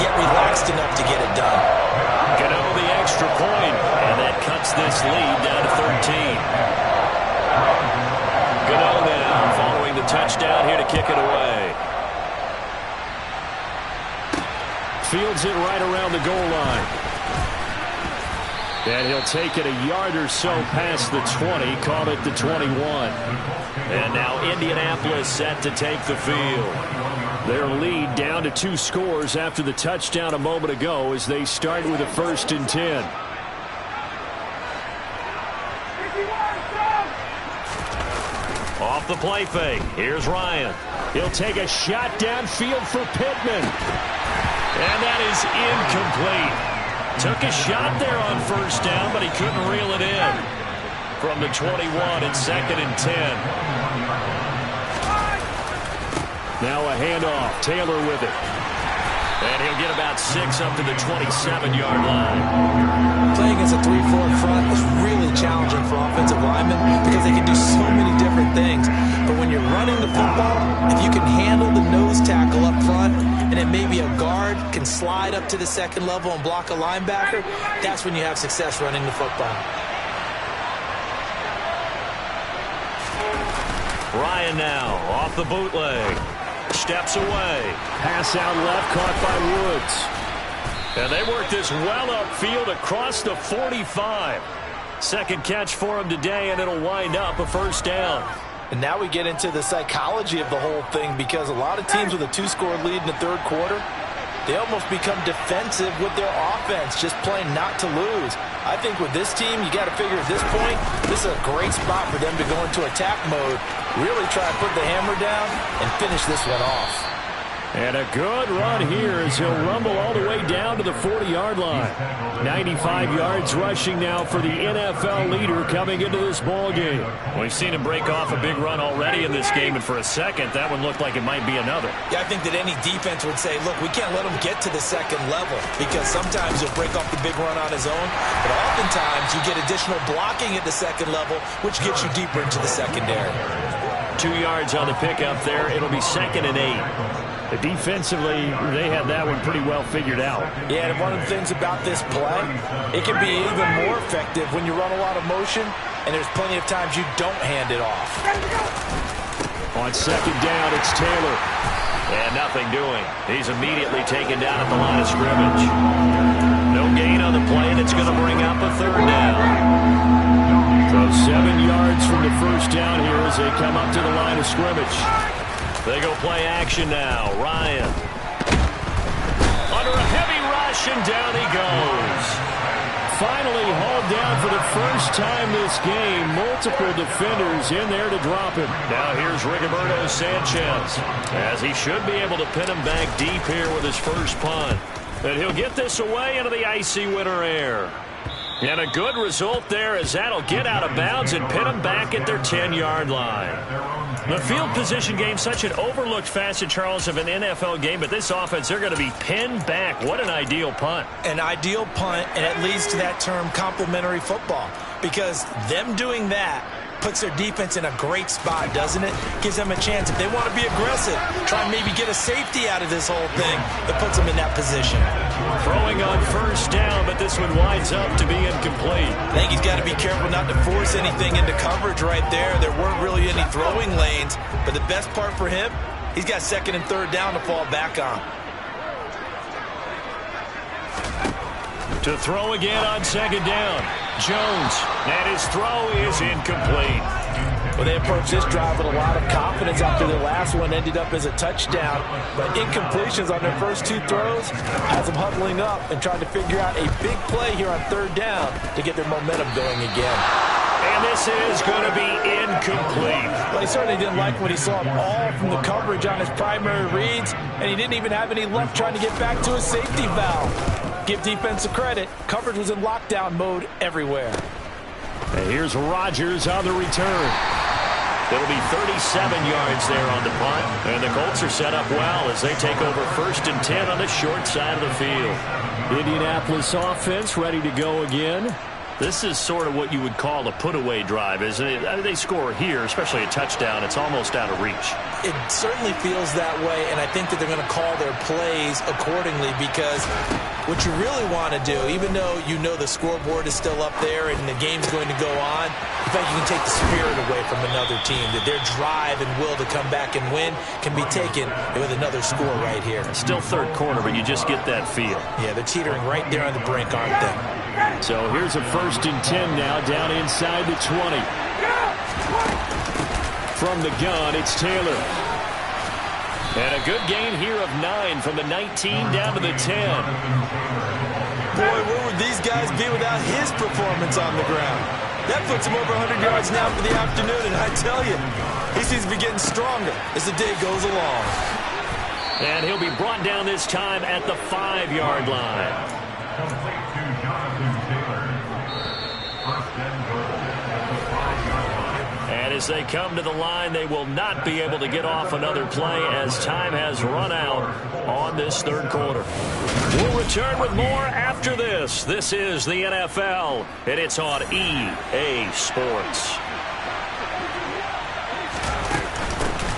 yet relaxed enough to get it done. Gano the extra point, and that cuts this lead down to 13. Gano now following the touchdown here to kick it away. Fields it right around the goal line. And he'll take it a yard or so past the 20, call it the 21. And now Indianapolis set to take the field. Their lead down to 2 scores after the touchdown a moment ago as they start with a 1st and 10. Off the play fake. Here's Ryan. He'll take a shot downfield for Pittman. And that is incomplete. Took a shot there on 1st down, but he couldn't reel it in. From the 21, it's 2nd and 10. Now a handoff. Taylor with it. And he'll get about 6 up to the 27-yard line. Playing as a 3-4 front is really challenging for offensive linemen because they can do so many different things. But when you're running the football, if you can handle the nose tackle up front, and then maybe a guard can slide up to the 2nd level and block a linebacker, that's when you have success running the football. Ryan now off the bootleg. Steps away. Pass out left, caught by Woods. And they work this well upfield across the 45. 2nd catch for him today, and it'll wind up a 1st down. And now we get into the psychology of the whole thing because a lot of teams with a 2-score lead in the 3rd quarter, they almost become defensive with their offense, just playing not to lose. I think with this team, you got to figure at this point, this is a great spot for them to go into attack mode, really try to put the hammer down and finish this one off. And a good run here as he'll rumble all the way down to the 40-yard line. 95 yards rushing now for the NFL leader coming into this ball game. We've seen him break off a big run already in this game, and for a second, that one looked like it might be another. Yeah, I think that any defense would say, look, we can't let him get to the 2nd level because sometimes he'll break off the big run on his own, but oftentimes you get additional blocking at the 2nd level, which gets you deeper into the secondary. 2 yards on the pickup there. It'll be 2nd and 8. Defensively, they have that one pretty well figured out. Yeah, and one of the things about this play, it can be even more effective when you run a lot of motion, and there's plenty of times you don't hand it off. On 2nd down, it's Taylor. And nothing doing. He's immediately taken down at the line of scrimmage. No gain on the play, and it's going to bring up a 3rd down. So 7 yards from the 1st down here as they come up to the line of scrimmage. They go play action now. Ryan. Under a heavy rush, and down he goes. Finally hauled down for the first time this game. Multiple defenders in there to drop him. Now here's Rigoberto Sanchez, as he should be able to pin him back deep here with his first punt. And he'll get this away into the icy winter air. And a good result there as that'll get out of bounds and pin them back at their 10-yard line. The field position game, such an overlooked facet, Charles, of an NFL game, but this offense, they're going to be pinned back. What an ideal punt. An ideal punt, and it leads to that term complementary football, because them doing that puts their defense in a great spot, doesn't it? Gives them a chance. If they want to be aggressive, try and maybe get a safety out of this whole thing that puts them in that position. Throwing on 1st down, but this one winds up to be incomplete. I think he's got to be careful not to force anything into coverage right there. There weren't really any throwing lanes, but the best part for him, he's got 2nd and 3rd down to fall back on. To throw again on 2nd down. Jones, and his throw is incomplete. Well, they approached this drive with a lot of confidence after their last one ended up as a touchdown. But incompletions on their first 2 throws has them huddling up and trying to figure out a big play here on 3rd down to get their momentum going again. And this is going to be incomplete. Well, he certainly didn't like what he saw all from the coverage on his primary reads, and he didn't even have any luck trying to get back to his safety valve. Give defense credit. Coverage was in lockdown mode everywhere. And here's Rodgers on the return. It'll be 37 yards there on the punt, and the Colts are set up well as they take over 1st and 10 on the short side of the field. Indianapolis offense ready to go again. This is sort of what you would call a put-away drive, isn't it? I mean, they score here, especially a touchdown. It's almost out of reach. It certainly feels that way, and I think that they're going to call their plays accordingly because what you really want to do, even though you know the scoreboard is still up there and the game's going to go on, in fact, you can take the spirit away from another team, that their drive and will to come back and win can be taken with another score right here. Still third quarter, but you just get that feel. Yeah, they're teetering right there on the brink, aren't they? So here's a 1st and 10 now, down inside the 20. From the gun, it's Taylor. And a good gain here of 9 from the 19 down to the 10. Boy, where would these guys be without his performance on the ground? That puts him over 100 yards now for the afternoon, and I tell you, he seems to be getting stronger as the day goes along. And he'll be brought down this time at the 5-yard line. And as they come to the line, they will not be able to get off another play as time has run out on this third quarter. We'll return with more after this. This is the NFL, and it's on EA Sports.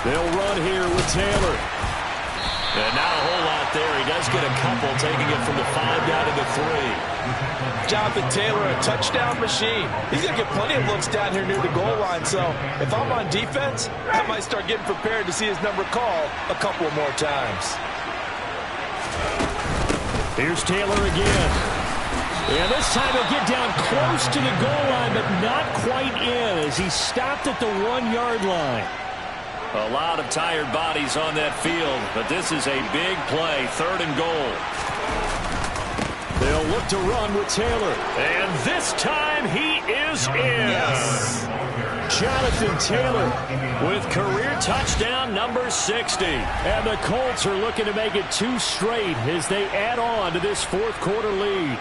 They'll run here with Taylor. And not a whole lot there. He does get a couple, taking it from the 5 down to the 3. Jonathan Taylor, a touchdown machine. He's going to get plenty of looks down here near the goal line, so if I'm on defense, I might start getting prepared to see his number called a couple more times. Here's Taylor again. And this time he'll get down close to the goal line, but not quite in as he stopped at the 1-yard line. A lot of tired bodies on that field, but this is a big play, 3rd and goal. They'll look to run with Taylor. And this time he is in. Yes. Jonathan Taylor with career touchdown number 60. And the Colts are looking to make it 2 straight as they add on to this 4th quarter lead.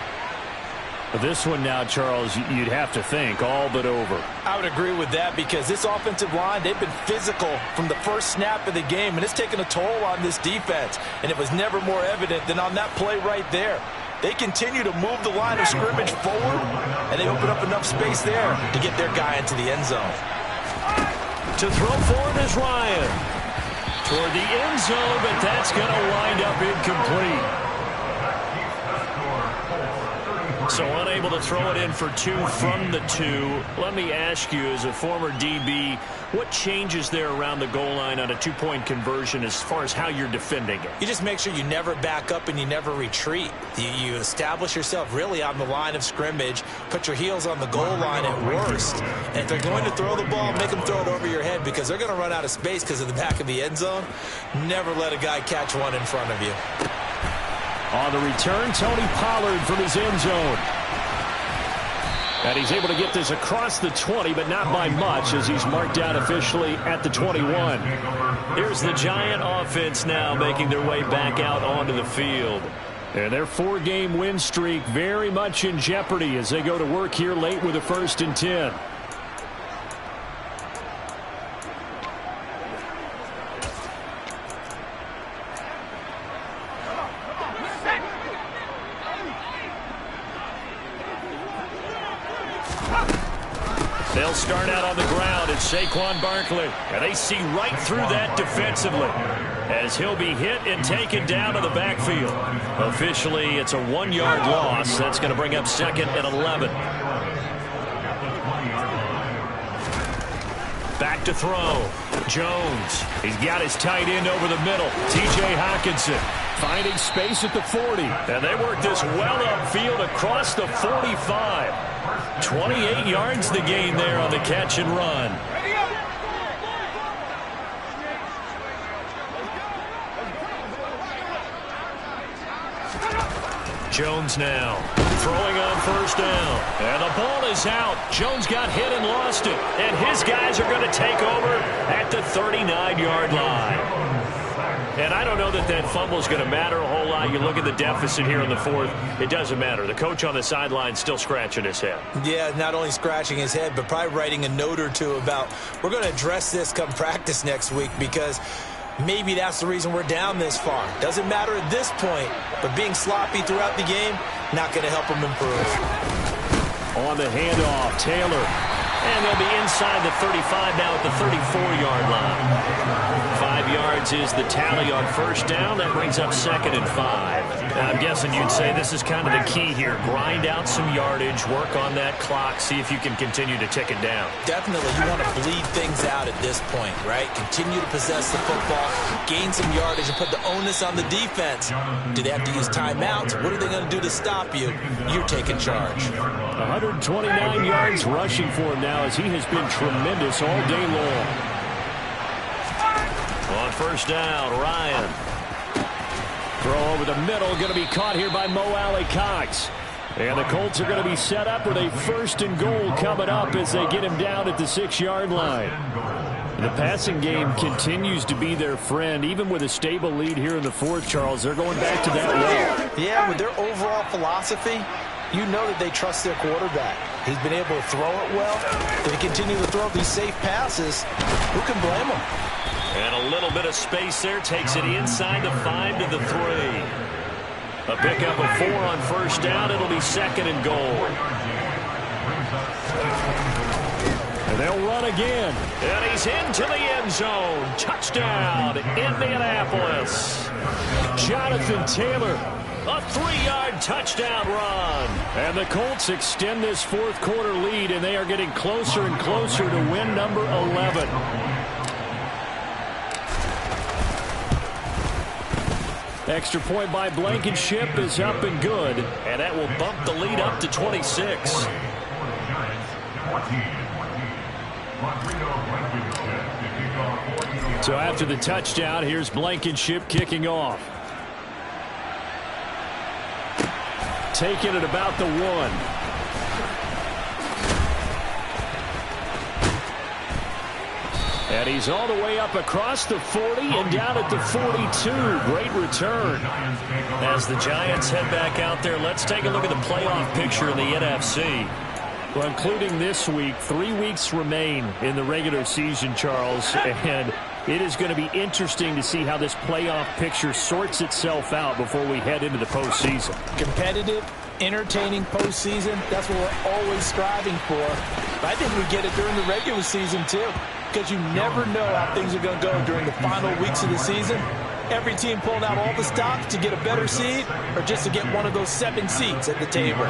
This one now, Charles, you'd have to think all but over. I would agree with that because this offensive line, they've been physical from the first snap of the game, and it's taken a toll on this defense. And it was never more evident than on that play right there. They continue to move the line of scrimmage forward, and they open up enough space there to get their guy into the end zone. To throw for it is Ryan. Toward the end zone, but that's going to wind up incomplete. So unable to throw it in for 2 from the 2. Let me ask you, as a former DB, what changes there around the goal line on a 2-point conversion as far as how you're defending it? You just make sure you never back up and you never retreat. You establish yourself really on the line of scrimmage, put your heels on the goal line at worst. And if they're going to throw the ball, make them throw it over your head because they're going to run out of space because of the back of the end zone. Never let a guy catch one in front of you. On the return, Tony Pollard from his end zone. And he's able to get this across the 20, but not by much as he's marked down officially at the 21. Here's the Giant offense now making their way back out onto the field. And their 4-game win streak very much in jeopardy as they go to work here late with a 1st and 10. They'll start out on the ground. It's Saquon Barkley. And they see right through that defensively as he'll be hit and taken down to the backfield. Officially, it's a 1-yard loss. That's going to bring up 2nd and 11. Back to throw. Jones. He's got his tight end over the middle. T.J. Hockenson finding space at the 40. And they work this well upfield across the 45. 28 yards the gain there on the catch and run. Jones now Throwing on first down. And the ball is out. Jones got hit and lost it. And his guys are going to take over at the 39-yard line. And I don't know that that fumble is going to matter a whole lot. You look at the deficit here in the fourth. It doesn't matter. The coach on the sideline still scratching his head. Yeah, not only scratching his head, but probably writing a note or two about we're going to address this come practice next week because maybe that's the reason we're down this far. Doesn't matter at this point, but being sloppy throughout the game, not going to help him improve. On the handoff, Taylor. And they'll be inside the 35 now at the 34-yard line. 5 yards is the tally on first down. That brings up 2nd and 5. Now, I'm guessing you'd say this is kind of the key here. Grind out some yardage, work on that clock, see if you can continue to tick it down. Definitely. You want to bleed things out at this point, right? Continue to possess the football, gain some yardage, and put the onus on the defense. Do they have to use timeouts? What are they going to do to stop you? You're taking charge. 129 yards rushing for him now as he has been tremendous all day long. On first down, Ryan. Throw over the middle, going to be caught here by Mo Alley-Cox. And the Colts are going to be set up with a 1st and goal coming up as they get him down at the 6-yard line. The passing game continues to be their friend. Even with a stable lead here in the fourth, Charles, they're going back to that well. Yeah, with their overall philosophy, you know that they trust their quarterback. He's been able to throw it well. If they continue to throw these safe passes, who can blame them? And a little bit of space there takes it inside the 5 to the 3. A pickup of 4 on first down. It'll be 2nd and goal. And they'll run again. And he's into the end zone. Touchdown, Indianapolis. Jonathan Taylor. A 3-yard touchdown run. And the Colts extend this fourth quarter lead, and they are getting closer and closer to win number 11. Extra point by Blankenship is up and good. And that will bump the lead up to 26. So after the touchdown, here's Blankenship kicking off. Taking it about the 1. And he's all the way up across the 40 and down at the 42. Great return. As the Giants head back out there, let's take a look at the playoff picture in the NFC. Well, including this week, 3 weeks remain in the regular season, Charles. And it is going to be interesting to see how this playoff picture sorts itself out before we head into the postseason. Competitive, entertaining postseason, that's what we're always striving for. But I think we get it during the regular season, too, because you never know how things are going to go during the final weeks of the season. Every team pulling out all the stops to get a better seed or just to get one of those 7 seats at the table.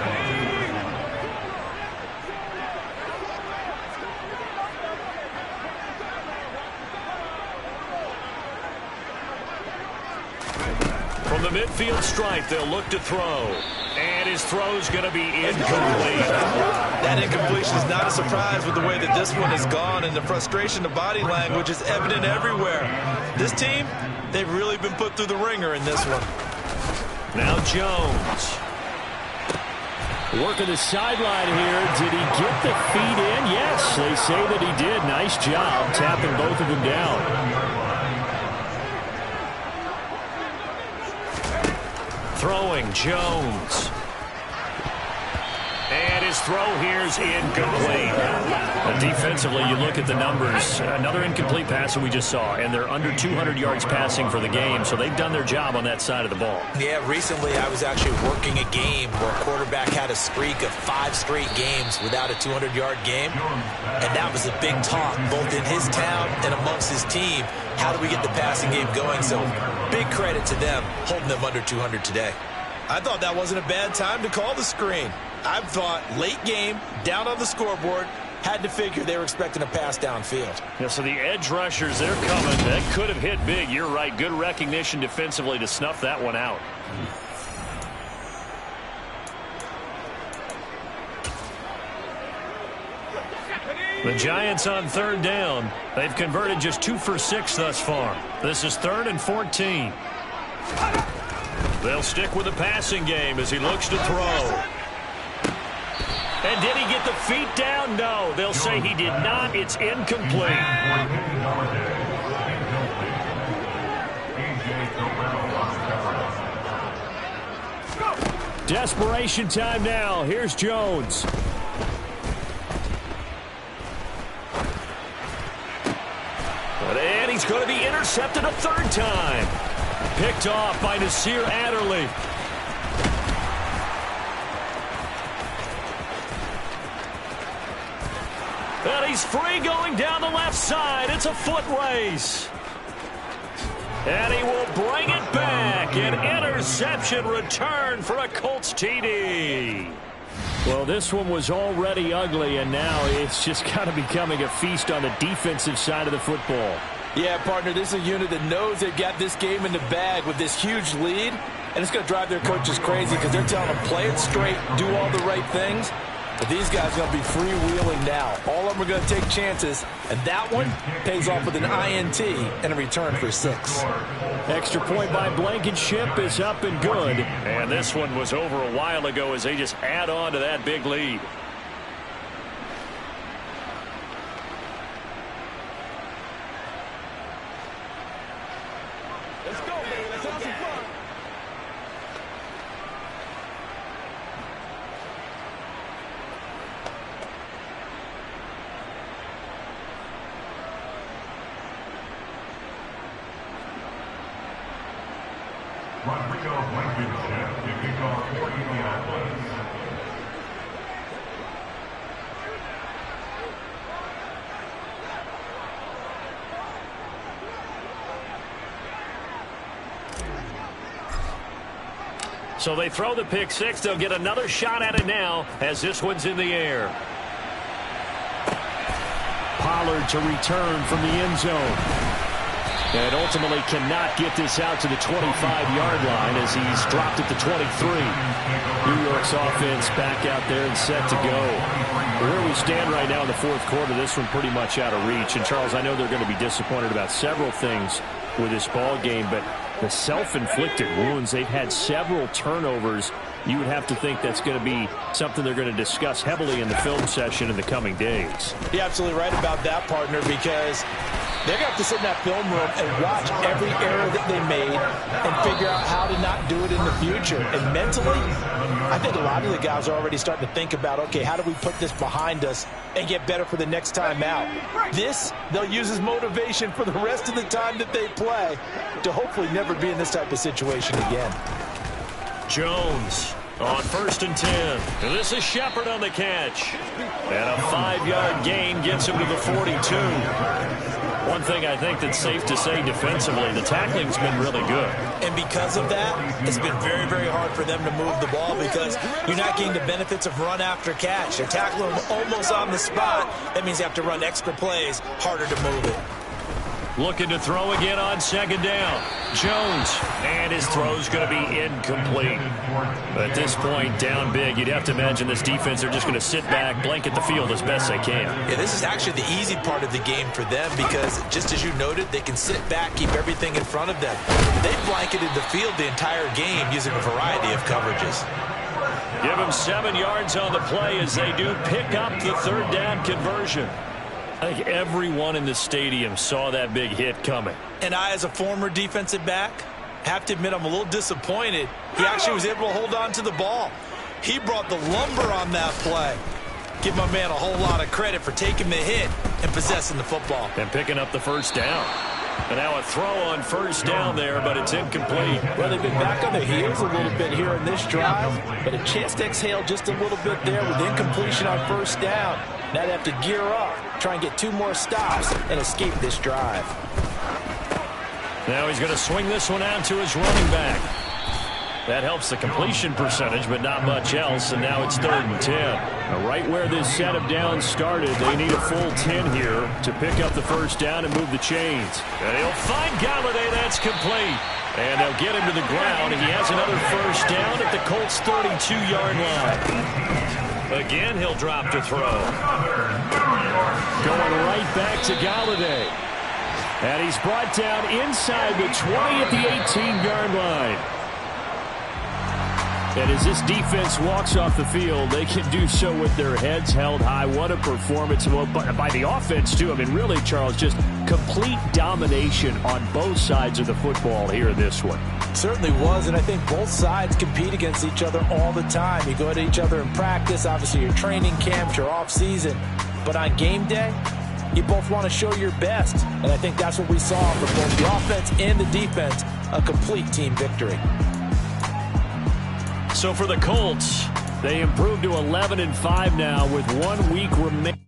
From the midfield stripe, they'll look to throw. And his throw's going to be incomplete. That incompletion is not a surprise with the way that this one has gone, and the frustration of body language is evident everywhere. This team, they've really been put through the ringer in this one. Now Jones. Working the sideline here. Did he get the feet in? Yes, they say that he did. Nice job tapping both of them down. Throwing, Jones. And his throw here's incomplete. Defensively, you look at the numbers. Another incomplete pass that we just saw, and they're under 200 yards passing for the game, so they've done their job on that side of the ball. Yeah, recently I was actually working a game where a quarterback had a streak of 5 straight games without a 200-yard game, and that was a big talk, both in his town and amongst his team. How do we get the passing game going? So big credit to them holding them under 200 today. I thought that wasn't a bad time to call the screen. I thought late game, down on the scoreboard, had to figure they were expecting a pass downfield. Yeah, so the edge rushers, they're coming. That could have hit big. You're right. Good recognition defensively to snuff that one out. The Giants on 3rd down. They've converted just 2 for 6 thus far. This is 3rd and 14. They'll stick with the passing game as he looks to throw. And did he get the feet down? No, they'll say he did not. It's incomplete. Desperation time now. Here's Jones. And he's going to be intercepted a third time. Picked off by Nasir Adderley. And he's free going down the left side. It's a foot race. And he will bring it back. An interception return for a Colts TD. Well, this one was already ugly, and now it's just kind of becoming a feast on the defensive side of the football. Yeah, partner, this is a unit that knows they've got this game in the bag with this huge lead, and it's going to drive their coaches crazy because they're telling them play it straight, do all the right things. But these guys are going to be freewheeling now. All of them are going to take chances, and that one pays off with an INT and a return for 6. Extra point by Blankenship is up and good. And this one was over a while ago as they just add on to that big lead. Let's go, baby. Let's have some fun. Rodrigo Blankenship to kick off for Indianapolis. So they throw the pick six. They'll get another shot at it now as this one's in the air. Pollard to return from the end zone. And ultimately cannot get this out to the 25-yard line as he's dropped at the 23. New York's offense back out there and set to go. Where we stand right now in the fourth quarter, this one pretty much out of reach. And, Charles, I know they're going to be disappointed about several things with this ball game, but the self-inflicted wounds, they've had several turnovers. You would have to think that's going to be something they're going to discuss heavily in the film session in the coming days. You're absolutely right about that, partner, because they're going to have to sit in that film room and watch every error that they made and figure out how to not do it in the future. And mentally, I think a lot of the guys are already starting to think about, okay, how do we put this behind us and get better for the next time out? This, they'll use as motivation for the rest of the time that they play to hopefully never be in this type of situation again. Jones on 1st and 10. And this is Shepard on the catch. And a 5-yard gain gets him to the 42. One thing I think that's safe to say defensively, the tackling's been really good. And because of that, it's been very, very hard for them to move the ball because you're not getting the benefits of run after catch. They're tackling them almost on the spot. That means you have to run extra plays, harder to move it. Looking to throw again on 2nd down. Jones, and his throw's going to be incomplete. At this point, down big, you'd have to imagine this defense are just going to sit back, blanket the field as best they can. Yeah, this is actually the easy part of the game for them because, just as you noted, they can sit back, keep everything in front of them. They've blanketed the field the entire game using a variety of coverages. Give them 7 yards on the play as they do pick up the 3rd down conversion. I think everyone in the stadium saw that big hit coming. And I, as a former defensive back, have to admit I'm a little disappointed. He actually was able to hold on to the ball. He brought the lumber on that play. Give my man a whole lot of credit for taking the hit and possessing the football. And picking up the 1st down. And now a throw on 1st down there, but it's incomplete. Well, they've been back on their heels a little bit here in this drive, but a chance to exhale just a little bit there with incompletion on 1st down. Now they have to gear up, try and get 2 more stops, and escape this drive. Now he's going to swing this one out to his running back. That helps the completion percentage, but not much else, and now it's 3rd and 10. Now, right where this set of downs started, they need a full 10 here to pick up the 1st down and move the chains. And he'll find Galladay. That's complete. And they'll get him to the ground. He has another 1st down at the Colts' 32-yard line. Again, he'll drop to throw. Going right back to Galladay. And he's brought down inside the 20 at the 18-yard line. And as this defense walks off the field, they can do so with their heads held high. What a performance by the offense, too. I mean, really, Charles, just complete domination on both sides of the football here in this one. Certainly was, and I think both sides compete against each other all the time. You go at each other in practice, obviously your training camps, your off-season. But on game day, you both want to show your best. And I think that's what we saw from both the offense and the defense, a complete team victory. So for the Colts, they improved to 11-5 now with 1 week remaining.